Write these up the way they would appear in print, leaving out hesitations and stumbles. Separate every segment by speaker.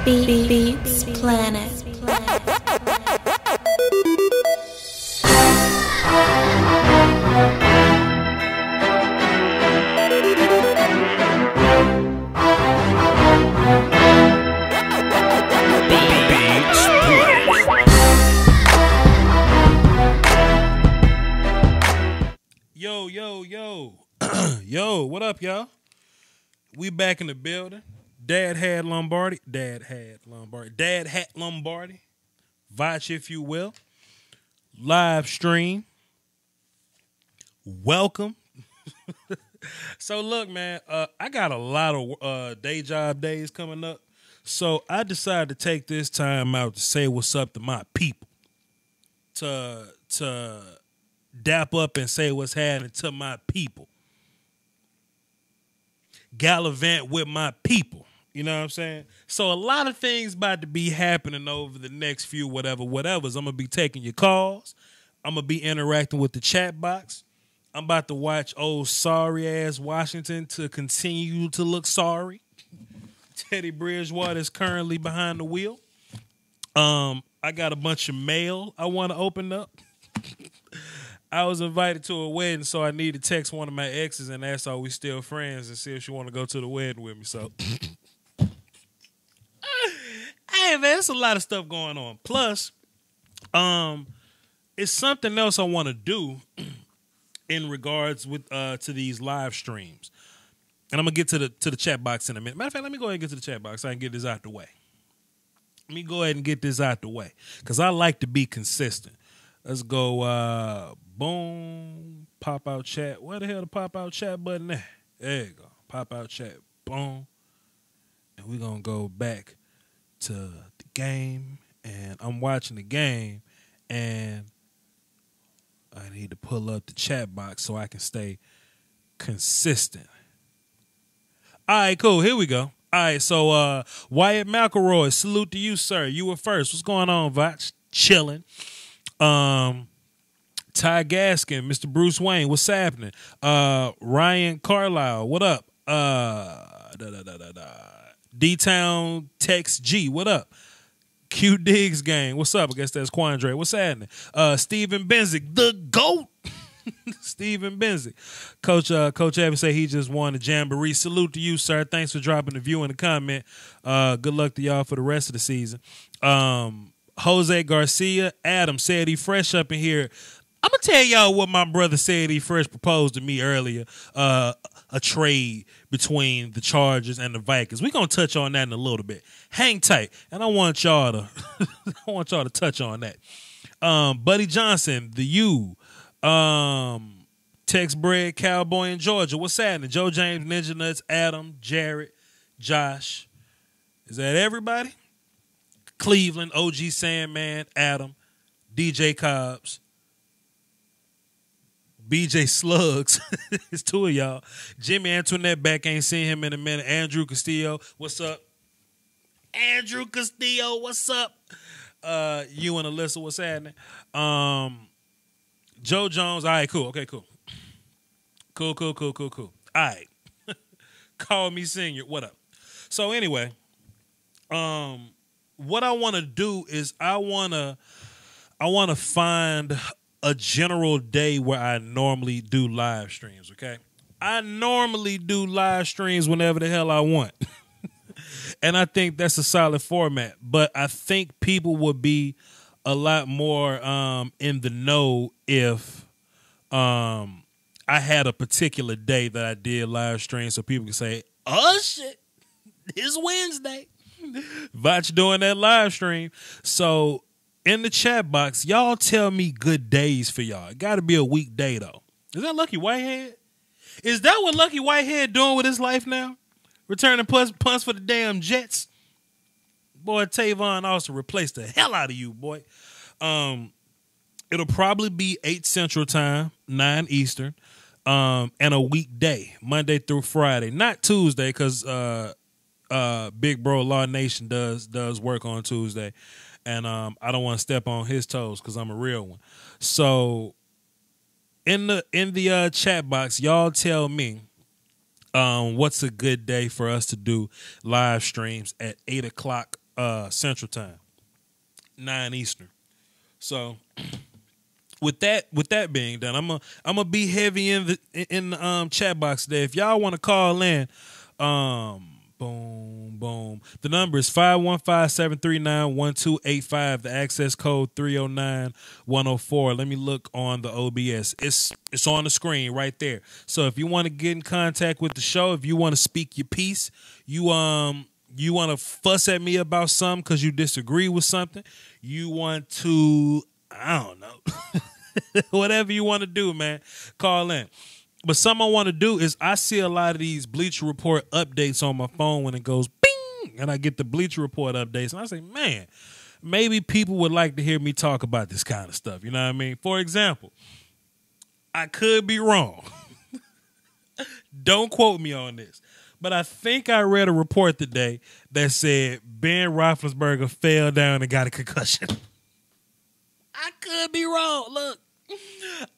Speaker 1: Beats Planet.
Speaker 2: Yo, what up, y'all? We back in the building. Dad had Lombardi. Vach, if you will. Live stream. Welcome. So, look, man, I got a lot of day job days coming up. So, I decided to take this time out to say what's up to my people. To dap up and say what's happening to my people. Gallivant with my people. You know what I'm saying? So a lot of things about to be happening over the next few whatevers. I'm going to be taking your calls. I'm going to be interacting with the chat box. I'm about to watch old sorry-ass Washington to continue to look sorry. Teddy Bridgewater is currently behind the wheel. I got a bunch of mail I want to open up. I was invited to a wedding, so I need to text one of my exes and ask are we still friends and see if she want to go to the wedding with me. So, hey, man, there's a lot of stuff going on. Plus, it's something else I want to do in regards with to these live streams. And I'm going to get to the chat box in a minute. Matter of fact, let me go ahead and get to the chat box so I can get this out the way. Let me go ahead and get this out the way because I like to be consistent. Let's go, boom, pop out chat. Where the hell the pop out chat button at? There you go. Pop out chat, boom. And we're going to go back to the game. And I'm watching the game. And I need to pull up the chat box so I can stay consistent. All right, cool. Here we go. All right, so Wyatt McElroy, salute to you, sir. You were first. What's going on, Vach? Chilling. Ty Gaskin, Mr. Bruce Wayne, what's happening? Ryan Carlisle, what up? D-Town Tex G, what up? Q Diggs gang, what's up? I guess that's Quandre. What's happening? Steven Benzick, the GOAT. Steven Benzick. Coach Evans say he just won the Jamboree. Salute to you, sir. Thanks for dropping the view in the comment. Good luck to y'all for the rest of the season. Jose Garcia, Adam said he fresh up in here. I'm going to tell y'all what my brother said he fresh proposed to me earlier. A trade between the Chargers and the Vikings. We're going to touch on that in a little bit. Hang tight. And I want y'all to touch on that. Buddy Johnson, the U. Tex Bread, Cowboy in Georgia. What's happening? Joe James, Ninja Nuts, Adam, Jared, Josh. Is that everybody? Cleveland, OG Sandman, Adam, DJ Cobbs, BJ Slugs. It's two of y'all. Jimmy Antoinette back, ain't seen him in a minute. Andrew Castillo, what's up? Andrew Castillo, what's up? You and Alyssa, what's happening? Joe Jones, all right, cool. Okay, cool. Cool. All right. Call me senior. What up? So anyway, what I want to do is I want to find a general day where I normally do live streams, okay? I normally do live streams whenever the hell I want. And I think that's a solid format, but I think people would be a lot more in the know if I had a particular day that I did live stream so people can say, oh shit, it's Wednesday. Vach doing that live stream. So in the chat box, y'all tell me good days for y'all. It got to be a weekday though. Is that Lucky Whitehead? Is that what Lucky Whitehead doing with his life now? Returning punts for the damn Jets? Boy, Tavon Austin replaced the hell out of you, boy. It'll probably be 8 Central Time, 9 Eastern, and a weekday, Monday through Friday. Not Tuesday, because Big Bro Law Nation does work on Tuesday, and I don't want to step on his toes because I'm a real one. So in the chat box, y'all tell me what's a good day for us to do live streams at 8 o'clock Central Time, 9 Eastern. So with that being done, I'm gonna be heavy in the chat box today. If y'all want to call in, boom. The number is 515-739-1285. The access code 309104. Let me look on the OBS. It's on the screen right there. So if you want to get in contact with the show, if you want to speak your piece, you want to fuss at me about something because you disagree with something, you want to, I don't know, whatever you want to do, man, call in. But something I want to do is I see a lot of these Bleacher Report updates on my phone when it goes bing, and I get the Bleacher Report updates, and I say, man, maybe people would like to hear me talk about this kind of stuff. You know what I mean? For example, I could be wrong. Don't quote me on this. But I think I read a report today that said Ben Roethlisberger fell down and got a concussion. I could be wrong. Look,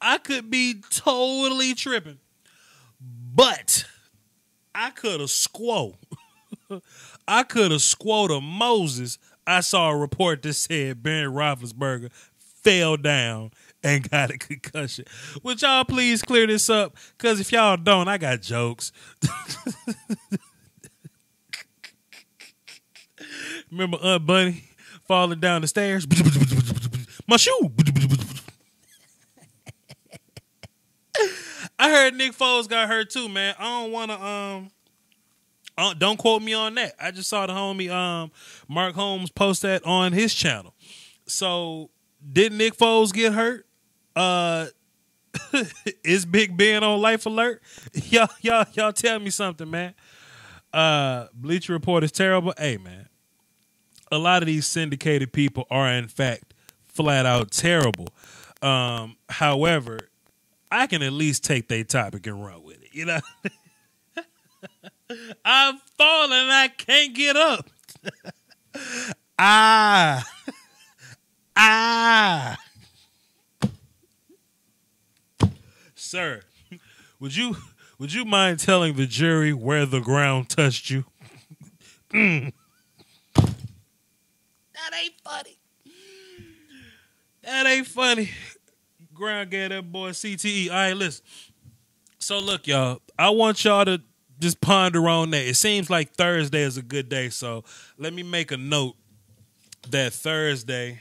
Speaker 2: I could be totally tripping. But I could have swore. I could have swore to Moses. I saw a report that said Ben Roethlisberger fell down and got a concussion. Would y'all please clear this up? Because if y'all don't, I got jokes. Remember Aunt Bunny falling down the stairs? My shoe. I heard Nick Foles got hurt too, man. I don't want to don't quote me on that. I just saw the homie Mark Holmes post that on his channel. So did Nick Foles get hurt? Is Big Ben on life alert? Y'all tell me something, man. Bleacher Report is terrible. Hey, man, a lot of these syndicated people are in fact flat out terrible. However, I can at least take their topic and run with it. You know, I've fallen and I can't get up. Sir, would you mind telling the jury where the ground touched you? That ain't funny. That ain't funny. Ground gave that boy CTE. All right, listen. So look, y'all, I want y'all to just ponder on that. It seems like Thursday is a good day, so let me make a note that Thursday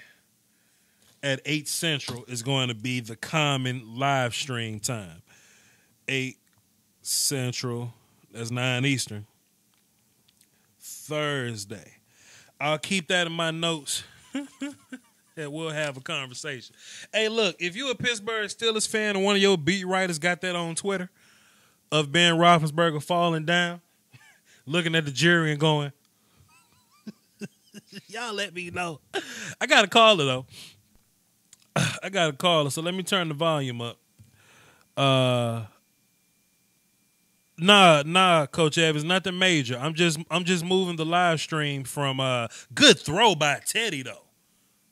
Speaker 2: at 8 Central is going to be the common live stream time. 8 Central, that's 9 Eastern. Thursday. I'll keep that in my notes. And we'll have a conversation. Hey, look, if you a Pittsburgh Steelers fan and one of your beat writers got that on Twitter of Ben Roethlisberger falling down, looking at the jury and going, y'all let me know. I got to call her, though. I got to call her, so let me turn the volume up. Nah, Coach Evans, nothing major. I'm just moving the live stream from good throw by Teddy, though.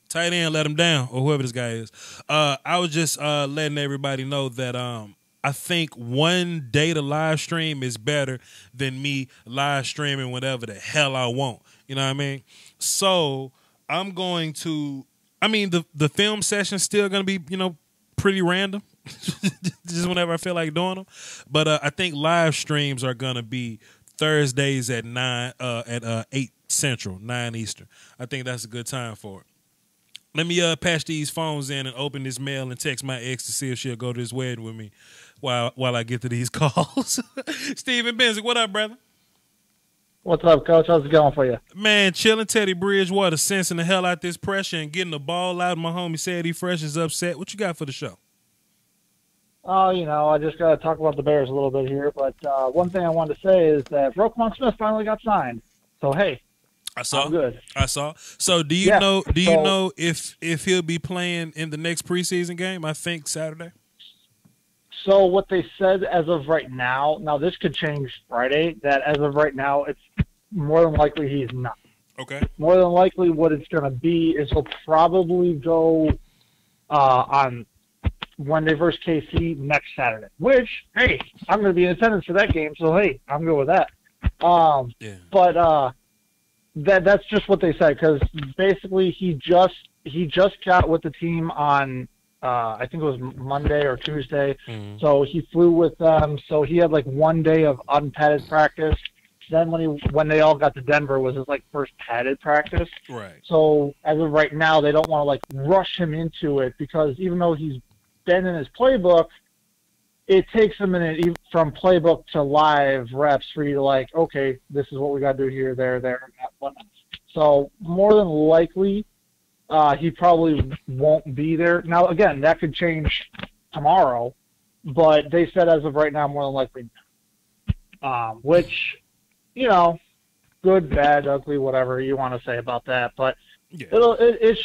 Speaker 2: Tight end let him down, or whoever this guy is. I was just letting everybody know that I think one day to live stream is better than me live streaming whatever the hell I want. You know what I mean? So I'm going to, the film session's still going to be, pretty random. Just whenever I feel like doing them. But I think live streams are going to be Thursdays at 8 Central, 9 Eastern. I think that's a good time for it. Let me patch these phones in and open this mail and text my ex to see if she'll go to this wedding with me while I get to these calls. Steven Benzick, what up, brother?
Speaker 1: What's up, Coach? How's it going for you?
Speaker 2: Man, chilling. Teddy Bridgewater sensing the hell out this pressure and getting the ball out. My homie said he fresh is upset. What you got for the show?
Speaker 1: Oh, I just got to talk about the Bears a little bit here. But one thing I wanted to say is that Roquan Smith finally got signed. So, hey.
Speaker 2: I saw.
Speaker 1: I'm good.
Speaker 2: I saw. So do you know? Do you know if he'll be playing in the next preseason game? I think Saturday.
Speaker 1: So what they said as of right now, this could change Friday. That as of right now, it's more than likely he's not.
Speaker 2: Okay.
Speaker 1: More than likely, what it's going to be is he'll probably go on Wednesday versus KC next Saturday. Which, hey, I'm going to be in attendance for that game. So hey, I'm good with that.
Speaker 2: Yeah.
Speaker 1: But That's just what they said, because basically he just got with the team on I think it was Monday or Tuesday.
Speaker 2: Mm-hmm.
Speaker 1: So he flew with them. So he had like 1 day of unpadded practice. Then when they all got to Denver was his like first padded practice.
Speaker 2: Right.
Speaker 1: So as of right now, they don't want to like rush him into it, because even though he's been in his playbook, it takes a minute from playbook to live reps for you to like, okay, this is what we got to do here, there, whatnot. So more than likely, he probably won't be there. Now, again, that could change tomorrow, but they said as of right now, more than likely, which, you know, good, bad, ugly, whatever you want to say about that. But
Speaker 2: yeah.
Speaker 1: it's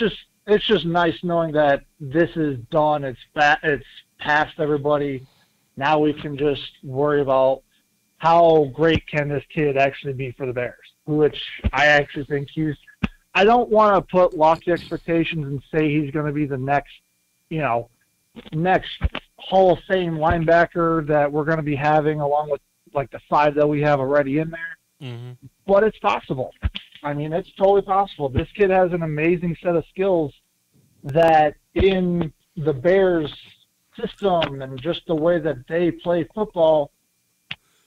Speaker 1: just nice knowing that this is done. It's past everybody. Now we can just worry about how great can this kid actually be for the Bears, which I actually think I don't want to put lofty expectations and say he's going to be the next Hall of Fame linebacker that we're going to be having, along with like the 5 that we have already in there.
Speaker 2: Mm-hmm.
Speaker 1: But it's possible. I mean, it's totally possible. This kid has an amazing set of skills that in the Bears system and just the way that they play football,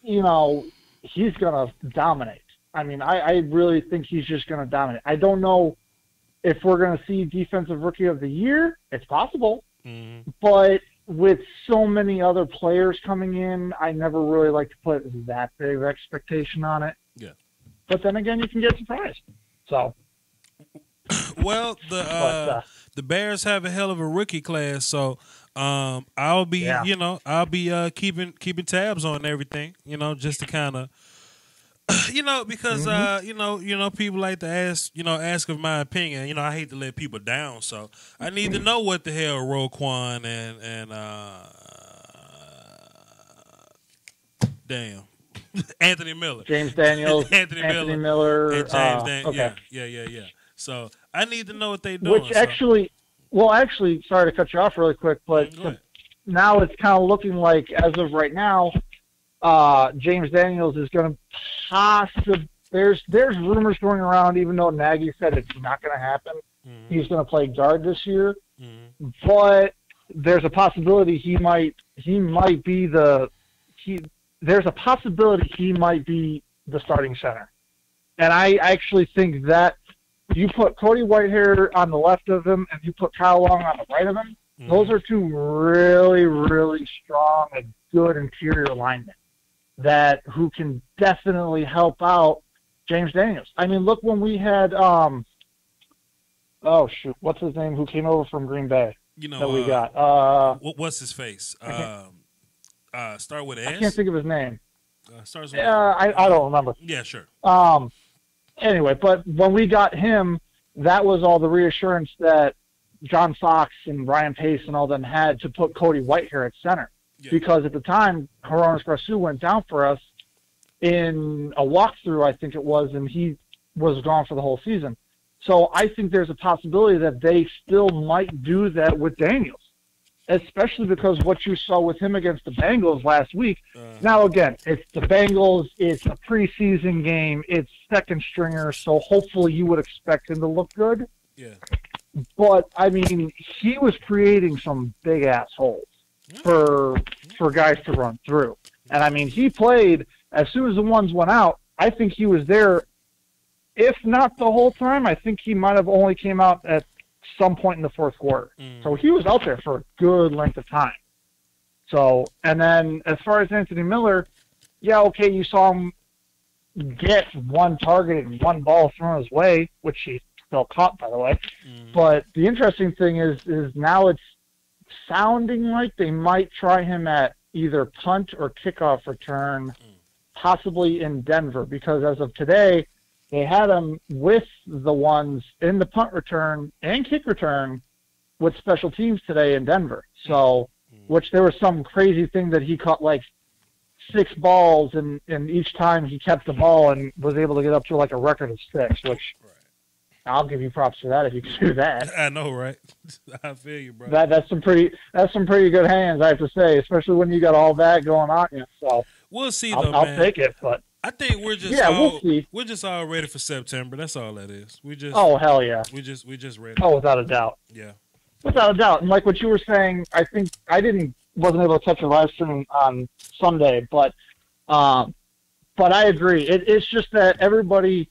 Speaker 1: you know, he's going to dominate. I mean, I really think he's just going to dominate. I don't know if we're going to see Defensive Rookie of the Year. It's possible.
Speaker 2: Mm-hmm.
Speaker 1: But with so many other players coming in, I never really like to put that big of expectation on it.
Speaker 2: Yeah.
Speaker 1: But then again, you can get surprised. So.
Speaker 2: Well, the Bears have a hell of a rookie class, so I'll be keeping tabs on everything, just to kind of, because people like to ask of my opinion. I hate to let people down, so I need to know what the hell Roquan and Anthony Miller,
Speaker 1: James Daniels, Anthony Miller,
Speaker 2: and James Daniels.
Speaker 1: Okay.
Speaker 2: Yeah. So I need to know what they're doing.
Speaker 1: Which actually, sorry to cut you off really quick, but now it's kind of looking like, as of right now, James Daniels is going to possibly. There's rumors going around, even though Nagy said it's not going to happen. Mm-hmm. He's going to play guard this year, but there's a possibility he might be there's a possibility he might be the starting center. And I actually think that you put Cody Whitehair on the left of him and you put Kyle Long on the right of him, those are two really, really strong and good interior linemen who can definitely help out James Daniels. I mean, look, when we had what's his name, who came over from Green Bay that we got?
Speaker 2: What's his face? Start with S?
Speaker 1: I can't think of his name.
Speaker 2: Starts with
Speaker 1: I don't remember.
Speaker 2: Yeah, sure.
Speaker 1: Anyway, but when we got him, that was all the reassurance that John Fox and Ryan Pace and all them had to put Cody Whitehair at center. Yeah. Because at the time, Horonis-Grasu went down for us in a walkthrough, I think it was, and he was gone for the whole season. So I think there's a possibility that they still might do that with Daniels, especially because what you saw with him against the Bengals last week. Now, again, it's the Bengals. It's a preseason game. It's second stringer, so hopefully you would expect him to look good.
Speaker 2: Yeah.
Speaker 1: But, I mean, he was creating some big-ass holes for guys to run through. And, I mean, he played as soon as the ones went out. I think he was there, if not the whole time. I think he might have only came out at some point in the fourth quarter. So he was out there for a good length of time. So, and then as far as Anthony Miller, you saw him get one target and one ball thrown his way, which he still caught, by the way. But the interesting thing is now it's sounding like they might try him at either punt or kickoff return, possibly in Denver, because as of today, they had him with the ones in the punt return and kick return with special teams today in Denver. So, which there was some crazy thing that he caught like 6 balls, and each time he kept the ball and was able to get up to like a record of 6, which I'll give you props for that if you can do that.
Speaker 2: I know, right? I feel you, bro.
Speaker 1: That's some pretty good hands, I have to say, especially when you got all that going on. So
Speaker 2: we'll see,
Speaker 1: I'll take it, but.
Speaker 2: I think we're just
Speaker 1: we'll see.
Speaker 2: We're just all ready for September. That's all that is. We just
Speaker 1: Hell yeah.
Speaker 2: We just ready.
Speaker 1: Oh, without a doubt.
Speaker 2: Yeah.
Speaker 1: Without a doubt. And like what you were saying, I think I wasn't able to touch your live stream on Sunday, but I agree. It's just that everybody,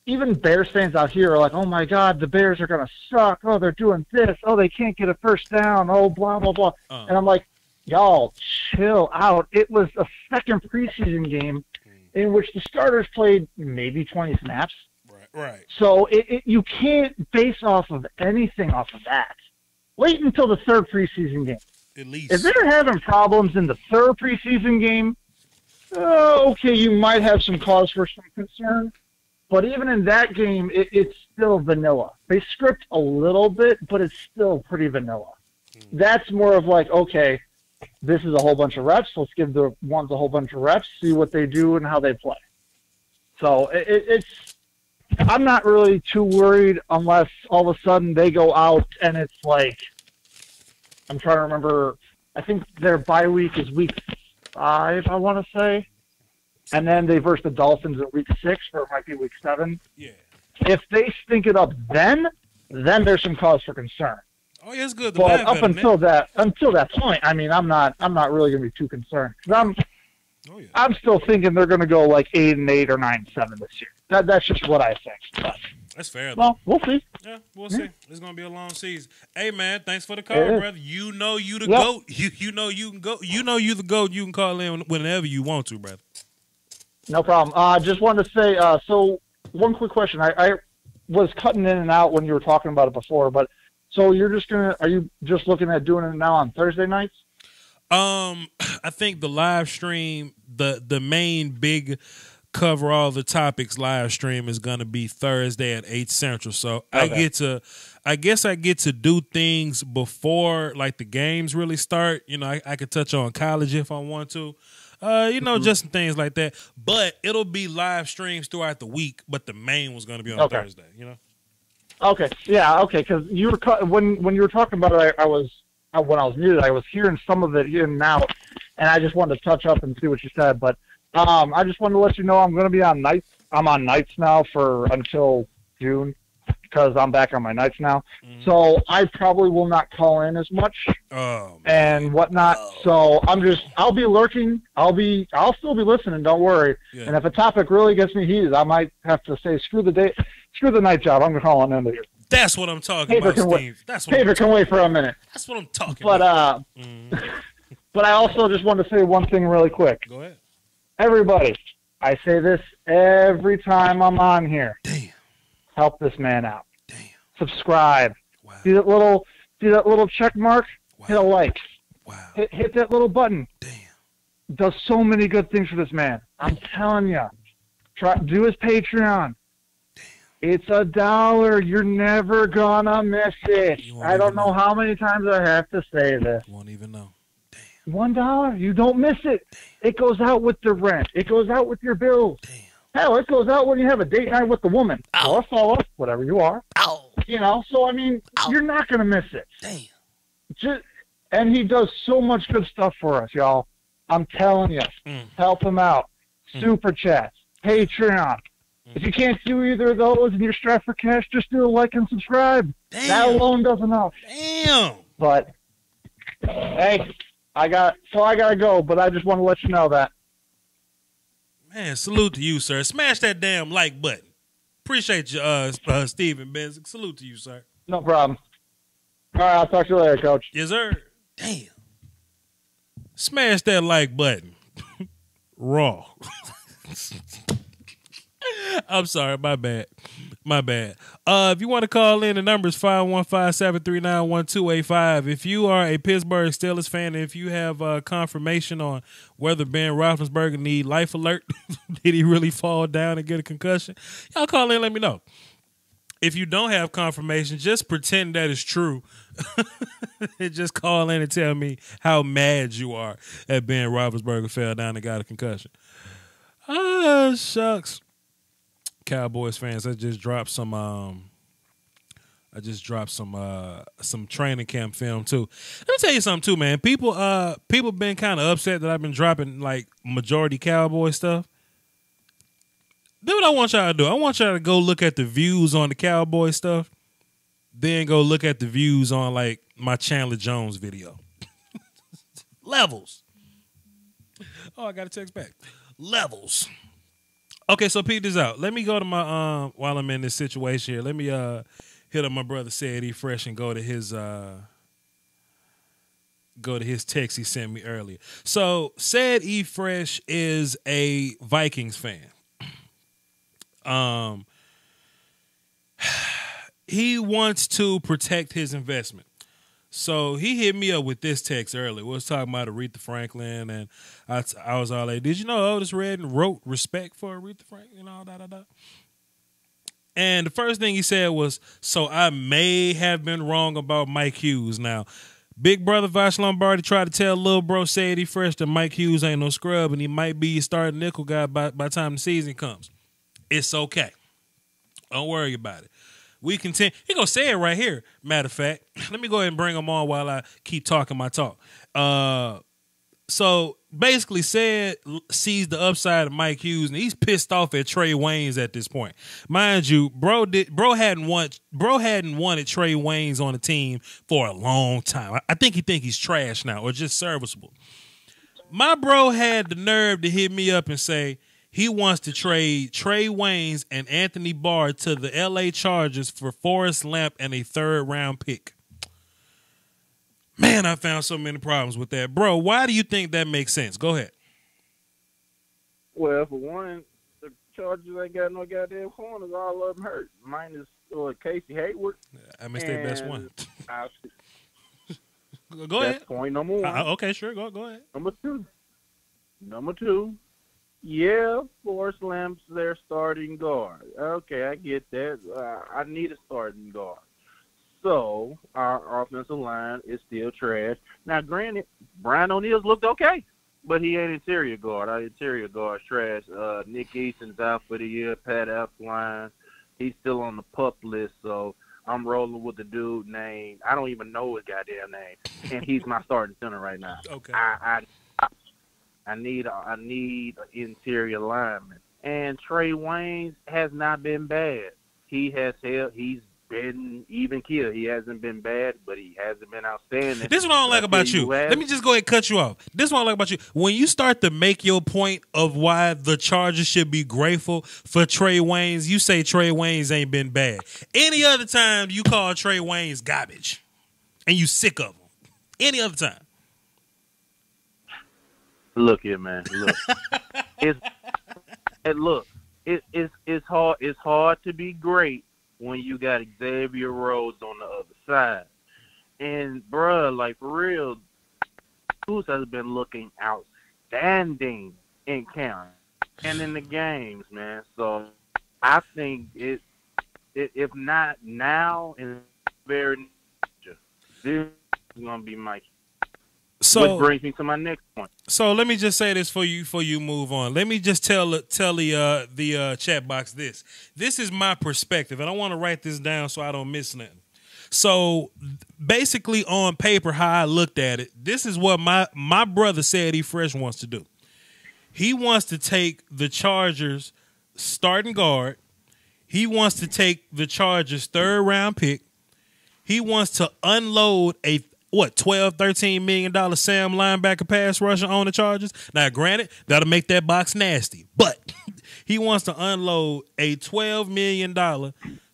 Speaker 1: even Bears fans out here, are like, oh my God, the Bears are gonna suck. Oh, they're doing this. Oh, they can't get a first down. Oh, blah blah blah. And I'm like, y'all, chill out. It was a second preseason game in which the starters played maybe 20 snaps.
Speaker 2: Right.
Speaker 1: So you can't base off of anything off of that. Wait until the third preseason game.
Speaker 2: At least.
Speaker 1: If they're having problems in the third preseason game, okay, you might have some cause for some concern. But even in that game, it's still vanilla. They script a little bit, but it's still pretty vanilla. That's more of like, okay, this is a whole bunch of reps. Let's give the ones a whole bunch of reps, see what they do and how they play. So I'm not really too worried unless all of a sudden they go out and it's like, I'm trying to remember, I think their bye week is week 5, I want to say. And then they verse the Dolphins in week 6, or it might be week 7.
Speaker 2: Yeah.
Speaker 1: If they stink it up then there's some cause for concern.
Speaker 2: Oh, yeah, it's good.
Speaker 1: But up until that point, I mean, I'm not really going to be too concerned. I'm still thinking they're going to go like 8-8 or 9-7 this year. That's just what I think. But,
Speaker 2: that's fair.
Speaker 1: Well, we'll see.
Speaker 2: Yeah, we'll see. It's going to be a long season. Hey, man, thanks for the call, brother. You know you the GOAT. You know you can go. You know you the GOAT. You can call in whenever you want to, brother.
Speaker 1: No problem. Just wanted to say, so one quick question. I was cutting in and out when you were talking about it before, but so are you just looking at doing it now on Thursday nights?
Speaker 2: I think the live stream, the main big cover all the topics live stream is going to be Thursday at 8 Central. So okay. I guess I get to do things before like the games really start. You know, I could touch on college if I want to. Just some things like that. But it'll be live streams throughout the week, but the main was going to be on Thursday, you know?
Speaker 1: Okay. Yeah, okay, because you were when you were talking about it, when I was muted, I was hearing some of it in and out, and I just wanted to touch up and see what you said. But I just wanted to let you know I'm going to be on nights. I'm on nights now until June because I'm back on my nights now. Mm-hmm. So I probably will not call in as much and whatnot. So I'll be lurking. I'll still be listening. Don't worry. Yeah. And if a topic really gets me heated, I might have to say screw the night job. I'm going to call on end of here.
Speaker 2: That's what I'm talking about, Steve.
Speaker 1: Paper can wait for a minute.
Speaker 2: That's what I'm talking about.
Speaker 1: But I also just want to say one thing really quick.
Speaker 2: Go ahead.
Speaker 1: Everybody, I say this every time I'm on here.
Speaker 2: Damn.
Speaker 1: Help this man out.
Speaker 2: Damn.
Speaker 1: Subscribe.
Speaker 2: Wow.
Speaker 1: See that little check mark?
Speaker 2: Wow.
Speaker 1: Hit a like.
Speaker 2: Wow.
Speaker 1: Hit that little button.
Speaker 2: Damn.
Speaker 1: Does so many good things for this man. I'm telling you. Do his Patreon. It's $1. You're never gonna miss it. I don't know how many times I have to say this.
Speaker 2: You won't even know. Damn.
Speaker 1: $1. You don't miss it.
Speaker 2: Damn.
Speaker 1: It goes out with the rent. It goes out with your bills.
Speaker 2: Damn.
Speaker 1: Hell, it goes out when you have a date night with the woman.
Speaker 2: Ow.
Speaker 1: Or a fella, whatever you are.
Speaker 2: Ow.
Speaker 1: You know, so I mean,
Speaker 2: Ow.
Speaker 1: You're not gonna miss it.
Speaker 2: Damn.
Speaker 1: And he does so much good stuff for us, y'all. I'm telling you. Help him out. Super chats. Patreon. If you can't do either of those and you're strapped for cash, just do a like and subscribe.
Speaker 2: Damn.
Speaker 1: That alone does enough.
Speaker 2: Damn.
Speaker 1: But, hey, I gotta go, but I just want to let you know that.
Speaker 2: Man, salute to you, sir. Smash that damn like button. Appreciate you, Steven Benzick. Salute to you, sir.
Speaker 1: No problem. All right, I'll talk to you later, Coach.
Speaker 2: Yes, sir. Damn. Smash that like button. Raw. I'm sorry, my bad. If you want to call in, the number is 515-739-1285. If you are a Pittsburgh Steelers fan, if you have confirmation on whether Ben Rothlinsberger need life alert, did he really fall down and get a concussion, y'all call in, let me know. If you don't have confirmation, just pretend that it's true. And just call in and tell me how mad you are that Ben Roethlisberger fell down and got a concussion. Ah, shucks. Cowboys fans, I just dropped some training camp film too. Let me tell you something too, man. People been kind of upset that I've been dropping like majority Cowboy stuff. Do what I want y'all to do. I want y'all to go look at the views on the Cowboy stuff, then go look at the views on like my Chandler Jones video. Levels. Oh, I got a text back. Levels. Okay, so peep this out. Let me go to my while I'm in this situation here. Let me hit up my brother Said E Fresh and go to his text he sent me earlier. So Said E Fresh is a Vikings fan. He wants to protect his investment. So he hit me up with this text earlier. We was talking about Aretha Franklin, and I was all like, did you know Otis Redding wrote respect for Aretha Franklin and all that? And the first thing he said was, so I may have been wrong about Mike Hughes. Now, big brother Vash Lombardi tried to tell little bro Said E Fresh that Mike Hughes ain't no scrub, and he might be your starting nickel guy by the time the season comes. It's okay. Don't worry about it. We continue. He gonna say it right here. Matter of fact, let me go ahead and bring him on while I keep talking my talk. So basically, Said sees the upside of Mike Hughes, and he's pissed off at Trey Waynes at this point. Mind you, bro hadn't wanted Trey Waynes on the team for a long time. I think he's trash now or just serviceable. My bro had the nerve to hit me up and say he wants to trade Trey Waynes and Anthony Barr to the L.A. Chargers for Forrest Lamp and a third-round pick. Man, I found so many problems with that. Bro, why do you think that makes sense? Go ahead.
Speaker 3: Well, for one, the Chargers ain't got no goddamn corners. All of them hurt. Minus Casey Hayward.
Speaker 2: I missed their best one. Go
Speaker 3: That's
Speaker 2: ahead.
Speaker 3: point number one.
Speaker 2: Okay, sure. Go ahead.
Speaker 3: Number two. Yeah, Forrest Lamp's their starting guard. Okay, I get that. I need a starting guard. So, our offensive line is still trash. Now, granted, Brian O'Neill's looked okay, but he ain't interior guard. Our interior guard's trash. Nick Eason's out for the year. Pat Elfline, he's still on the PUP list, so I'm rolling with the dude named, I don't even know his goddamn name, and he's my starting center right now.
Speaker 2: Okay.
Speaker 3: I need an interior lineman. And Trey Waynes has not been bad. He's been even killed. He hasn't been bad, but he hasn't been outstanding.
Speaker 2: This is what I don't like about you. Let me just go ahead and cut you off. This is what I like about you. When you start to make your point of why the Chargers should be grateful for Trey Waynes, you say Trey Waynes ain't been bad. Any other time, you call Trey Waynes garbage, and you sick of him. Any other time.
Speaker 3: Look here, man. Look, it's hard. It's hard to be great when you got Xavier Rhodes on the other side. And bruh, like for real, Cruz has been looking outstanding in camp and in the games, man. So I think if not now, in very future, this is gonna be my.
Speaker 2: So,
Speaker 3: which brings me to my next point.
Speaker 2: So let me just say this for you move on. Let me just tell the chat box this. This is my perspective, and I want to write this down so I don't miss nothing. So basically, on paper, how I looked at it, this is what my brother Said E Fresh wants to do. He wants to take the Chargers starting guard. He wants to take the Chargers third-round pick. He wants to unload a $12, $13 million Sam linebacker pass rusher on the Chargers. Now, granted, that'll make that box nasty, but he wants to unload a $12 million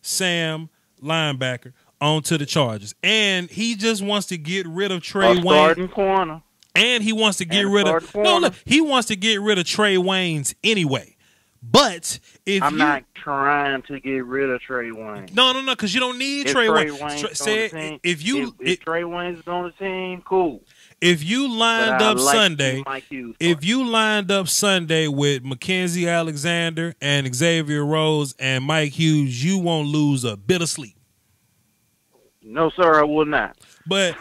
Speaker 2: Sam linebacker onto the Chargers, and he just wants to get rid of Trey Waynes.
Speaker 3: Starting corner.
Speaker 2: And he wants to get rid of he wants to get rid of Trey Waynes anyway. But I'm
Speaker 3: not trying to get rid of Trey Waynes.
Speaker 2: No, because you don't need Trey Waynes. If
Speaker 3: Trey Waynes is on the team, cool.
Speaker 2: If you lined up Sunday, with Mackenzie Alexander and Xavier Rhodes and Mike Hughes, you won't lose a bit of sleep.
Speaker 3: No, sir, I will not.
Speaker 2: But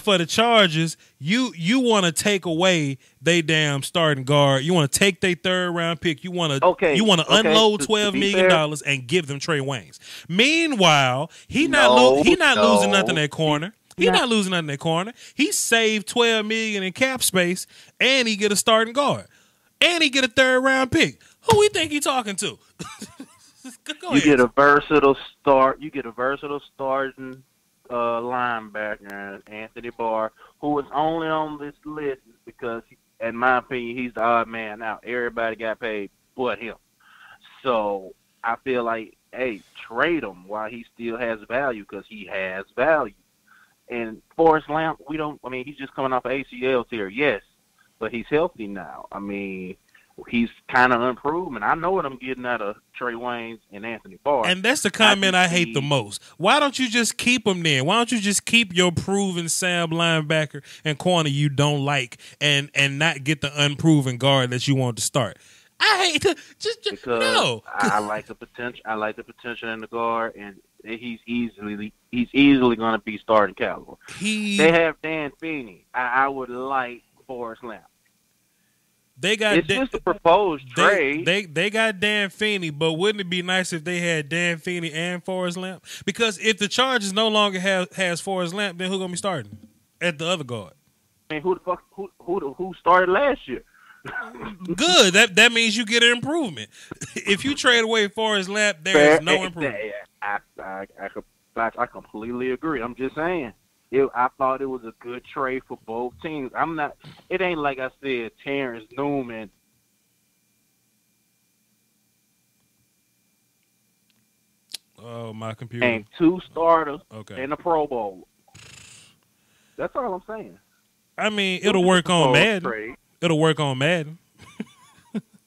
Speaker 2: for the Chargers, you want to take away they damn starting guard. You want to take their third-round pick. You want to unload $12 million and give them Trey Waynes. Meanwhile, he's not losing nothing at corner. He's not losing nothing at corner. He saved $12 million in cap space, and he get a starting guard, and he get a third-round pick. Who we think he talking to? Go
Speaker 3: You
Speaker 2: ahead.
Speaker 3: get a versatile start. You get a versatile starting linebacker, Anthony Barr, who is only on this list because, in my opinion, he's the odd man out. Everybody got paid but him. So I feel like, hey, trade him while he still has value because he has value. And Forrest Lamp, he's just coming off ACL tear, yes, but he's healthy now. I mean, he's kind of improved, and I know what I'm getting out of Trey Waynes and Anthony Barr.
Speaker 2: And that's the comment I hate the most. Why don't you just keep him then? Why don't you just keep your proven Sam linebacker and corner you don't like and not get the unproven guard that you want to start? I hate to just no.
Speaker 3: I like the potential. I like the potential in the guard, and he's easily going to be starting caliber. They have Dan Feeney. I would like Forrest Lamp. It's just a proposed trade.
Speaker 2: They got Dan Feeney, but wouldn't it be nice if they had Dan Feeney and Forrest Lamp? Because if the Chargers no longer has Forrest Lamp, then who's gonna be starting at the other guard?
Speaker 3: I mean, who started last year?
Speaker 2: Good. That means you get an improvement. If you trade away Forrest Lamp, there is no improvement.
Speaker 3: I completely agree. I'm just saying. I thought it was a good trade for both teams. It ain't like I said Terrence Newman.
Speaker 2: Oh, my computer.
Speaker 3: And 2 starters
Speaker 2: okay.
Speaker 3: in the Pro Bowl. That's all I'm saying.
Speaker 2: I mean, it'll work on Madden.
Speaker 3: Trade.
Speaker 2: It'll work on Madden.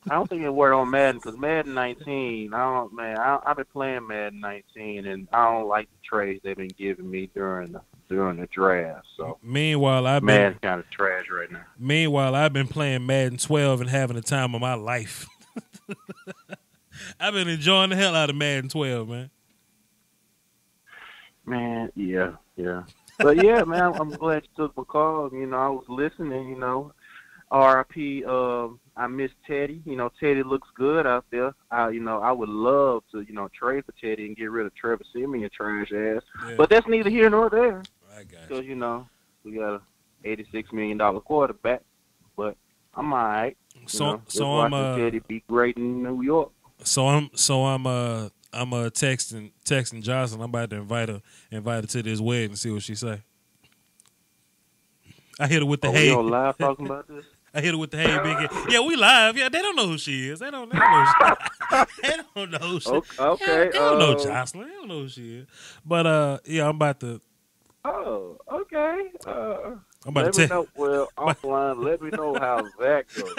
Speaker 3: I don't think it'll work on Madden because Madden 19, I've been playing Madden 19, and I don't like the trades they've been giving me during the draft. So
Speaker 2: meanwhile,
Speaker 3: Madden's kind of trash right now.
Speaker 2: Meanwhile, I've been playing Madden 12 and having the time of my life. I've been enjoying the hell out of Madden 12, man.
Speaker 3: Man, yeah. But yeah, man, I'm glad you took my call. I was listening. RIP. I miss Teddy. Teddy looks good out there. I would love to, trade for Teddy and get rid of Trevor Siemian, trash ass. Yeah. But that's neither here nor there.
Speaker 2: I got
Speaker 3: you. Because we got a $86 million quarterback, but I'm all right.
Speaker 2: So
Speaker 3: I'm Teddy be great in New York.
Speaker 2: So I'm texting Jocelyn. I'm about to invite her to this wedding and see what she say. I hit her with the hey.
Speaker 3: We on live talking about this?
Speaker 2: I hit her with the hey, big. Yeah, we live. Yeah, they don't know who she is. They don't know. They don't know who she is.
Speaker 3: Okay.
Speaker 2: They don't know Jocelyn. They don't know who she is. But yeah, I'm about to.
Speaker 3: Oh, okay.
Speaker 2: I'm about
Speaker 3: to know. Well, offline, let me know how that goes.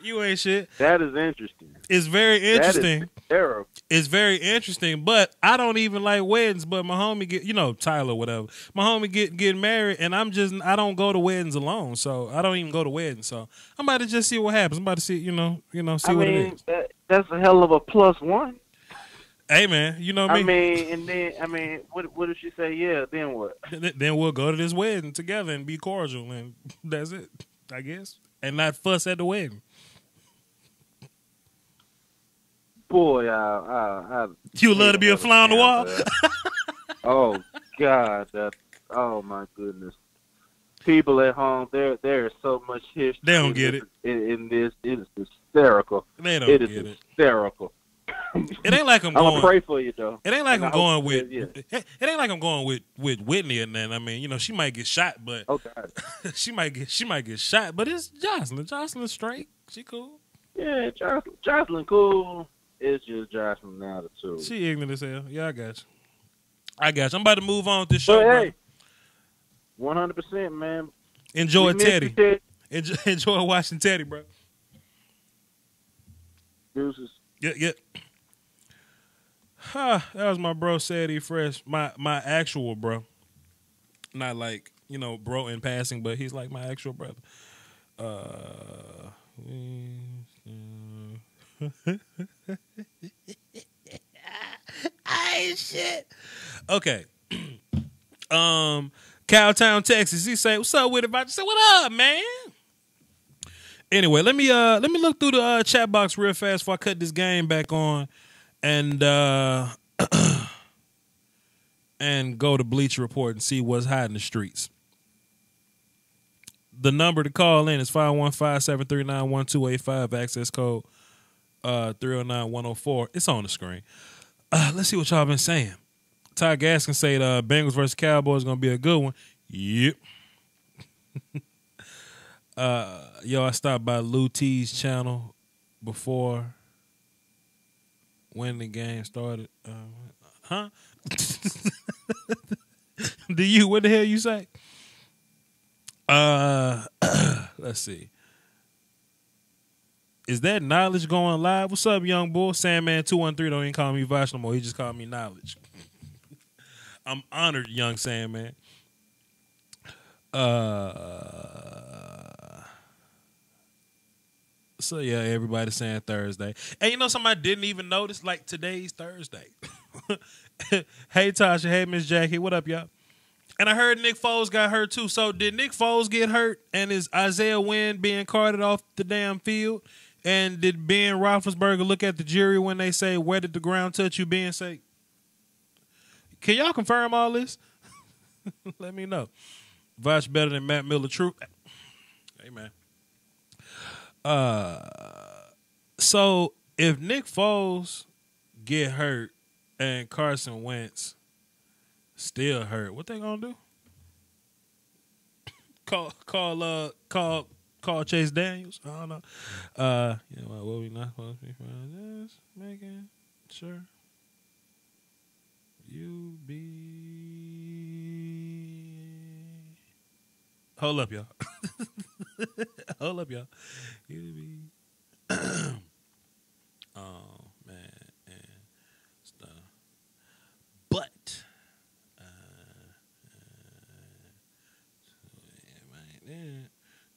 Speaker 2: You ain't shit.
Speaker 3: That is interesting.
Speaker 2: It's very interesting.
Speaker 3: That is terrible.
Speaker 2: It's very interesting, but I don't even like weddings. But my homie Tyler, whatever. My homie getting married, and I don't go to weddings alone, so I don't even go to weddings. So I'm about to just see what happens. I'm about to see, see what it is.
Speaker 3: That's a hell of a +1.
Speaker 2: Hey man, you know what I
Speaker 3: mean? What if she say yeah? Then what?
Speaker 2: Then we'll go to this wedding together and be cordial, and that's it, I guess, and not fuss at the wedding.
Speaker 3: Boy,
Speaker 2: you love to be a fly on the wall.
Speaker 3: Oh God, oh my goodness. People at home, there is so much history.
Speaker 2: They don't get it.
Speaker 3: In this, it is hysterical.
Speaker 2: They don't get it.
Speaker 3: It is hysterical.
Speaker 2: It ain't like I'm going.
Speaker 3: I'm gonna pray for you though.
Speaker 2: It ain't like I'm going with. It ain't like I'm going with Whitney and then. I mean, she might get shot, but she might get shot. But it's Jocelyn. Jocelyn's straight. She cool.
Speaker 3: Yeah, Jocelyn cool. It's just Jocelyn now too.
Speaker 2: She ignorant as hell. Yeah, I got you. I'm about to move on with this show,
Speaker 3: bro. Hey, 100%, man.
Speaker 2: Enjoy Teddy. Enjoy watching Teddy, bro.
Speaker 3: Deuces.
Speaker 2: Yep. That was my bro, Sadie Fresh. My actual bro. Not like, bro in passing, but he's like my actual brother. Ay, shit. Okay. Cowtown, Texas. He say, "What's up with it?" I say, "What up, man?" Anyway, let me look through the chat box real fast before I cut this game back on, and and go to Bleacher Report and see what's hot in the streets. The number to call in is 515-739-1285. Access code 309104. It's on the screen. Let's see what y'all been saying. Ty Gaskin said Bengals versus Cowboys is going to be a good one. Yep. Yo, I stopped by Lou T's channel before when the game started. Huh? Do you? What the hell you say? Let's see. Is that Knowledge going live? What's up, young boy? Sandman213 don't even call me Vash no more. He just called me Knowledge. I'm honored, young Sandman. So yeah, everybody's saying Thursday. And you know something I didn't even notice? Like today's Thursday. Hey Tasha, hey Miss Jackie, what up, y'all? And I heard Nick Foles got hurt too. So did Nick Foles get hurt? And is Isaiah Wynn being carted off the damn field? And did Ben Roethlisberger look at the jury when they say, "Where did the ground touch you?" Ben say, "Can y'all confirm all this?" Let me know. Vosh better than Matt Miller. True. Hey man. So if Nick Foles get hurt and Carson Wentz still hurt, what they gonna do? Call Chase Daniels? I don't know. You know what we not supposed to be from just making sure you be. Hold up, y'all. Hold up, y'all. You be. Oh man, and stuff. But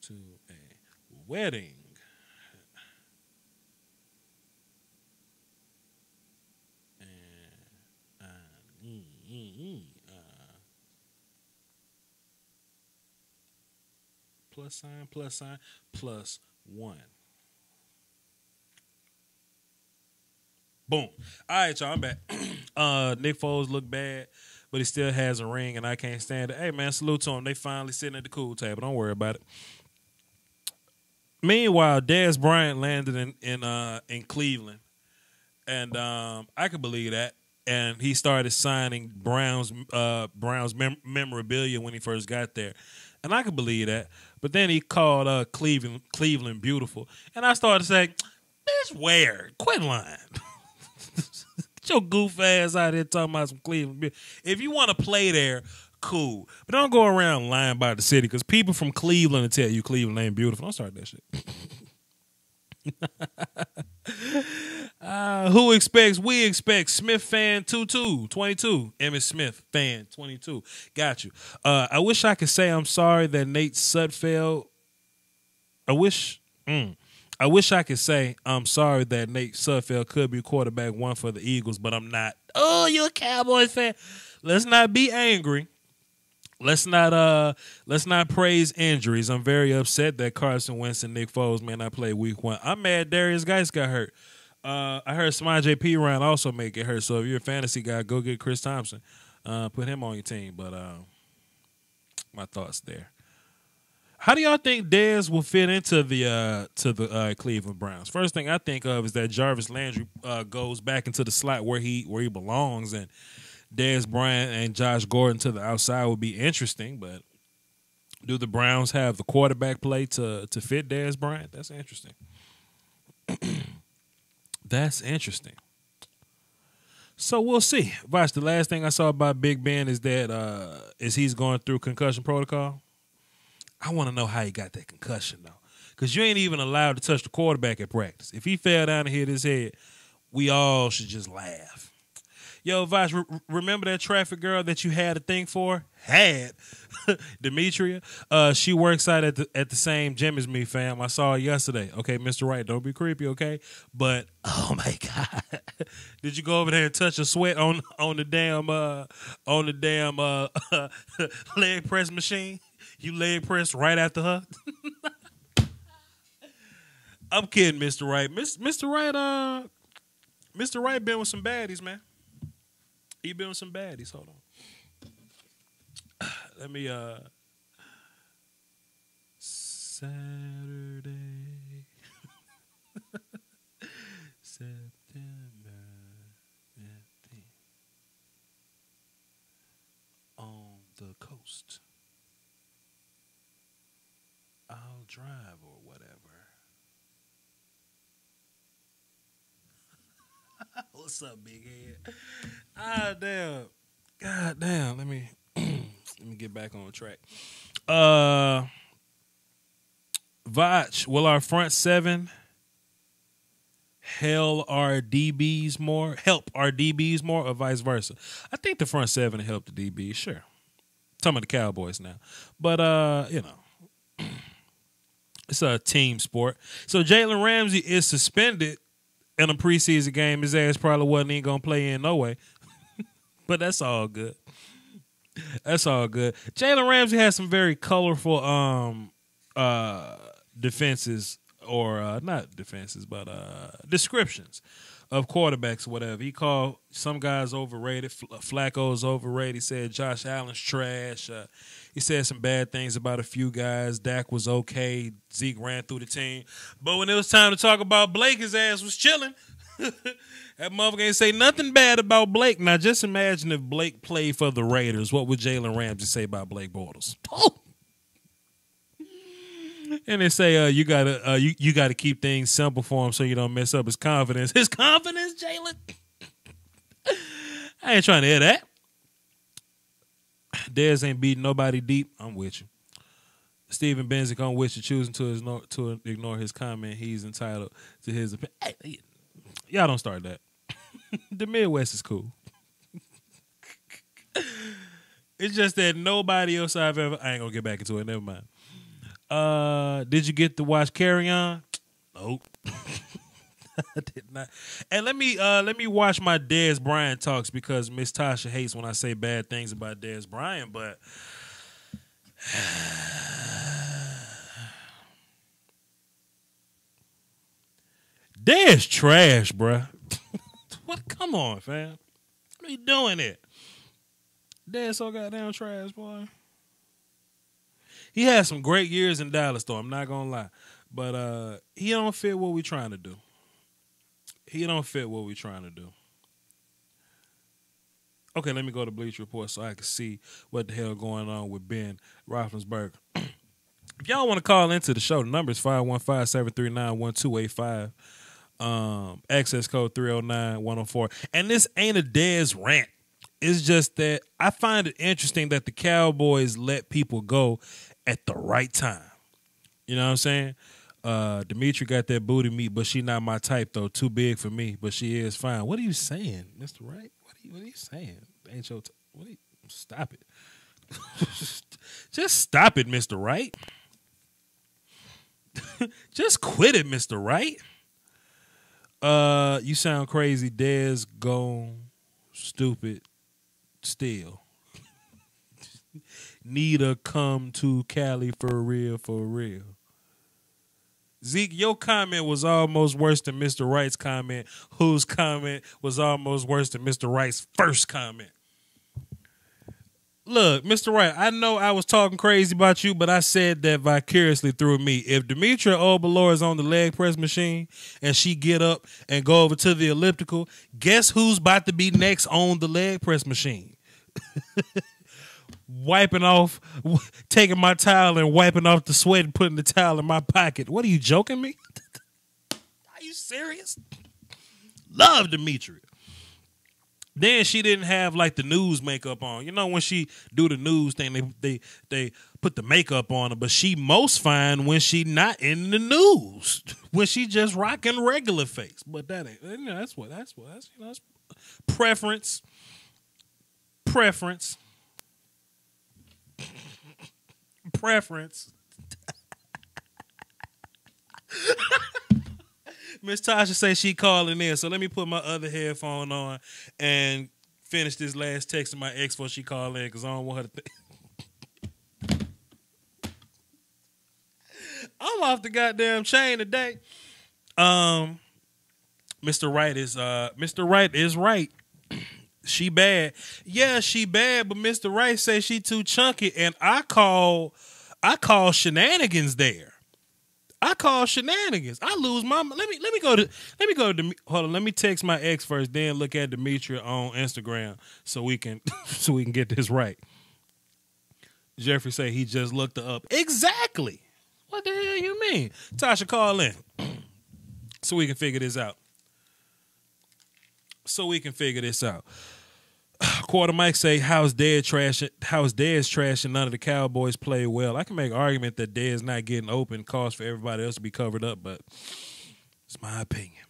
Speaker 2: to a wedding. ++++1. Boom. All right, y'all, I'm back. Nick Foles looked bad, but he still has a ring, and I can't stand it. Hey, man, salute to him. They finally sitting at the cool table. Don't worry about it. Meanwhile, Dez Bryant landed in Cleveland, and I could believe that. And he started signing Browns memorabilia when he first got there, and I could believe that. But then he called Cleveland beautiful, and I started to say, "Bitch, where? Quit lying." Get your goof ass out here talking about some Cleveland. If you want to play there, cool. But don't go around lying about the city because people from Cleveland will tell you Cleveland ain't beautiful. Don't start that shit. Who expects? We expect Smith fan 22. Emmett Smith fan 22. Got you. I wish I could say I'm sorry that Nate Sudfeld. I wish I could say I'm sorry that Nate Sudfeld could be quarterback one for the Eagles, but I'm not. Oh, you're a Cowboys fan. Let's not be angry. Let's not praise injuries. I'm very upset that Carson Wentz and Nick Foles may not play week 1. I'm mad Darius Geis got hurt. I heard Samaje Perine also may get hurt. So if you're a fantasy guy, go get Chris Thompson. Put him on your team. But my thoughts there. How do y'all think Dez will fit into the Cleveland Browns? First thing I think of is that Jarvis Landry goes back into the slot where he belongs, and Dez Bryant and Josh Gordon to the outside would be interesting. But do the Browns have the quarterback play to fit Dez Bryant? That's interesting. That's interesting. So we'll see. Vosh, the last thing I saw about Big Ben is that he's going through concussion protocol. I want to know how he got that concussion, though. Because you ain't even allowed to touch the quarterback at practice. If he fell down and hit his head, we all should just laugh. Yo, Vosh, remember that traffic girl that you had a thing for? Demetria? She works out at the same gym as me, fam. I saw her yesterday. Okay, Mr. Wright, don't be creepy, okay? But, oh, my God. Did you go over there and touch a sweat on the damn leg press machine? You leg press right after her? I'm kidding, Mr. Wright. Mr. Wright been with some baddies, man. He been with some baddies. Hold on. Let me Saturday. September 15th. On the coast. I'll drive or whatever. What's up, big head? Ah, damn. God damn. Let me get back on track. Vach, will our front seven help our DBs more, or vice versa? I think the front seven help the DBs, sure. Talking about the Cowboys now. But it's a team sport. So Jalen Ramsey is suspended in a preseason game. His ass probably wasn't even gonna play in no way. But that's all good. That's all good. Jalen Ramsey has some very colorful defenses, or not defenses, but descriptions of quarterbacks or whatever. He called some guys overrated. Flacco's overrated. He said Josh Allen's trash. He said some bad things about a few guys. Dak was okay. Zeke ran through the team. But when it was time to talk about Blake, his ass was chilling. That motherfucker ain't say nothing bad about Blake. Now, just imagine if Blake played for the Raiders. What would Jalen Ramsey say about Blake Bortles? Oh! And they say you gotta keep things simple for him so you don't mess up his confidence. His confidence, Jalen? I ain't trying to hear that. Dez ain't beating nobody deep. I'm with you. Stephen Benzik, I'm with you. Choosing to ignore his comment. He's entitled to his opinion. Hey, y'all don't start that. The Midwest is cool. It's just that nobody else I ain't gonna get back into it. Never mind. Did you get to watch Carry On? Nope. I did not. And let me watch my Dez Bryant talks, because Miss Tasha hates when I say bad things about Dez Bryant, but Dez trash, bruh. What? Come on, fam. What are you doing it? Dez so goddamn trash, boy. He had some great years in Dallas, though. I'm not gonna lie, but he don't fit what we trying to do. He don't fit what we trying to do. Okay, let me go to Bleach Report so I can see what the hell going on with Ben Rothlinsberger. If y'all want to call into the show, the number is 515-739-1285. Access code 309-104. And this ain't a Dez rant. It's just that I find it interesting that the Cowboys let people go at the right time. You know what I'm saying? Dimitri got that booty meat, but she not my type, though. Too big for me, but she is fine. What are you saying, Mr. Wright? What are you saying? Ain't your stop it. Just stop it, Mr. Wright. Just quit it, Mr. Wright. You sound crazy. Dez gone stupid still. Need to come to Cali for real, for real. Zeke, your comment was almost worse than Mr. Wright's comment, whose comment was almost worse than Mr. Wright's first comment. Look, Mr. Wright, I know I was talking crazy about you, but I said that vicariously through me. If Demetria Obalor is on the leg press machine and she get up and go over to the elliptical, guess who's about to be next on the leg press machine? Wiping off, taking my towel and wiping off the sweat and putting the towel in my pocket. What, are you joking me? Are you serious? Love Demetria. Then she didn't have like the news makeup on. You know, when she do the news thing, they put the makeup on her, but she most fine when she not in the news. When she just rocking regular face. But that ain't, you know, that's preference. Preference. Miss Tasha say she calling in, so let me put my other headphone on and finish this last text to my ex before she call in, because I don't want her to think. I'm off the goddamn chain today. Mr. Wright is right. She bad. Yeah, she bad, but Mr. Wright say she too chunky, and I call shenanigans there. I call shenanigans. I lose my. Let me go to. Hold on. Let me text my ex first, then look at Demetria on Instagram so we can get this right. Jeffrey say he just looked her up. Exactly. What the hell you mean? Tasha, call in so we can figure this out. Quarter Mike say how's Dez trash and none of the Cowboys play well. I can make an argument that Dez not getting open cause for everybody else to be covered up, but it's my opinion.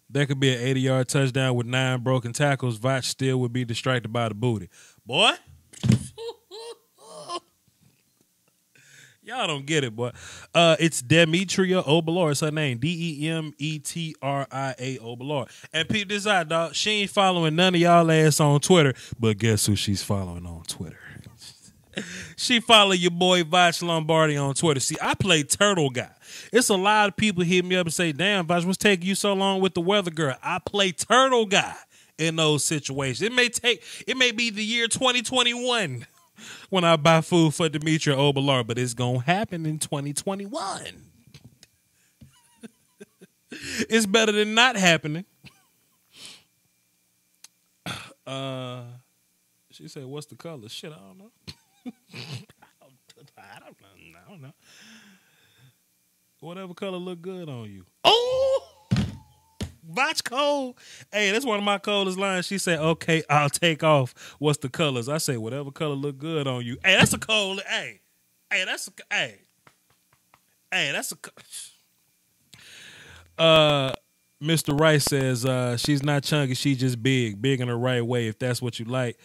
Speaker 2: There could be an 80-yard touchdown with 9 broken tackles. Vach still would be distracted by the booty. Boy. Y'all don't get it, boy. It's Demetria Obalor. It's her name. Demetria Obalor. And peep this out, dog. She ain't following none of y'all ass on Twitter, but guess who she's following on Twitter? She follow your boy Vach Lombardi on Twitter. See, I play Turtle Guy. It's a lot of people hit me up and say, damn, Vach, what's taking you so long with the weather girl? I play Turtle Guy in those situations. It may be the year 2021 when I buy food for Demetria Obalor, but it's going to happen in 2021. It's better than not happening. She said, what's the color? Shit, I don't know. I don't know. Whatever color look good on you. Oh! Vach cold. Hey, that's one of my coldest lines. She said, okay, I'll take off. What's the colors? I say, whatever color look good on you. Hey, that's a cold. Hey, that's a. Mr. Rice says, she's not chunky, she just big in the right way. If that's what you like,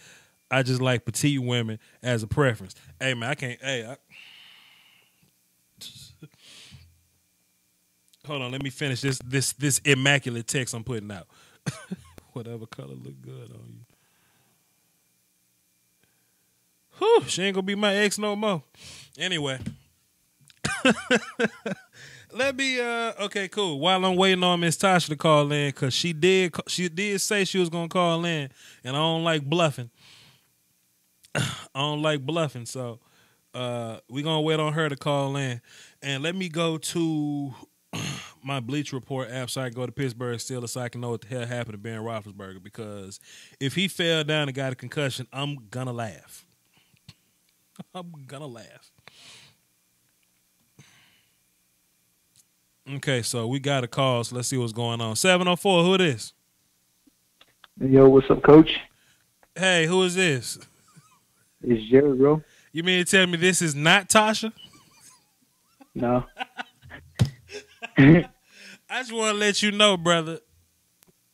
Speaker 2: I just like petite women as a preference. Hey, man, I can't. Hold on, let me finish this immaculate text I'm putting out. Whatever color look good on you. Whew, she ain't gonna be my ex no more. Anyway. Let me okay, cool. While I'm waiting on Miss Tasha to call in, because she did say she was gonna call in, and I don't like bluffing. So we're gonna wait on her to call in. And let me go to my Bleach Report app so I can go to Pittsburgh Steelers so I can know what the hell happened to Ben Roethlisberger, because if he fell down and got a concussion, I'm gonna laugh. Okay, so we got a call, so let's see what's going on. 704, who it is?
Speaker 4: Yo, what's up, Coach?
Speaker 2: Hey, who is this?
Speaker 4: It's Jared, bro.
Speaker 2: You mean to tell me this is not Tasha?
Speaker 4: No.
Speaker 2: I just want to let you know, brother.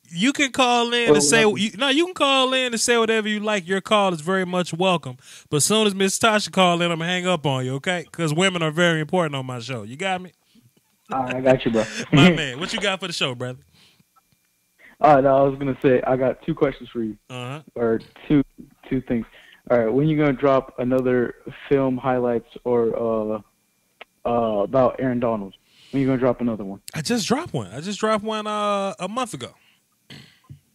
Speaker 2: You can call in and say you can call in and say whatever you like. Your call is very much welcome. But as soon as Miss Tasha call in, I'm gonna hang up on you, okay? Because women are very important on my show. You got me?
Speaker 4: I got you, bro.
Speaker 2: My man, what you got for the show, brother?
Speaker 4: No, I was gonna say I got 2 questions for you, or two things. All right, when you gonna drop another film highlights or about Aaron Donald? When you gonna drop another one?
Speaker 2: I just dropped one. A month ago.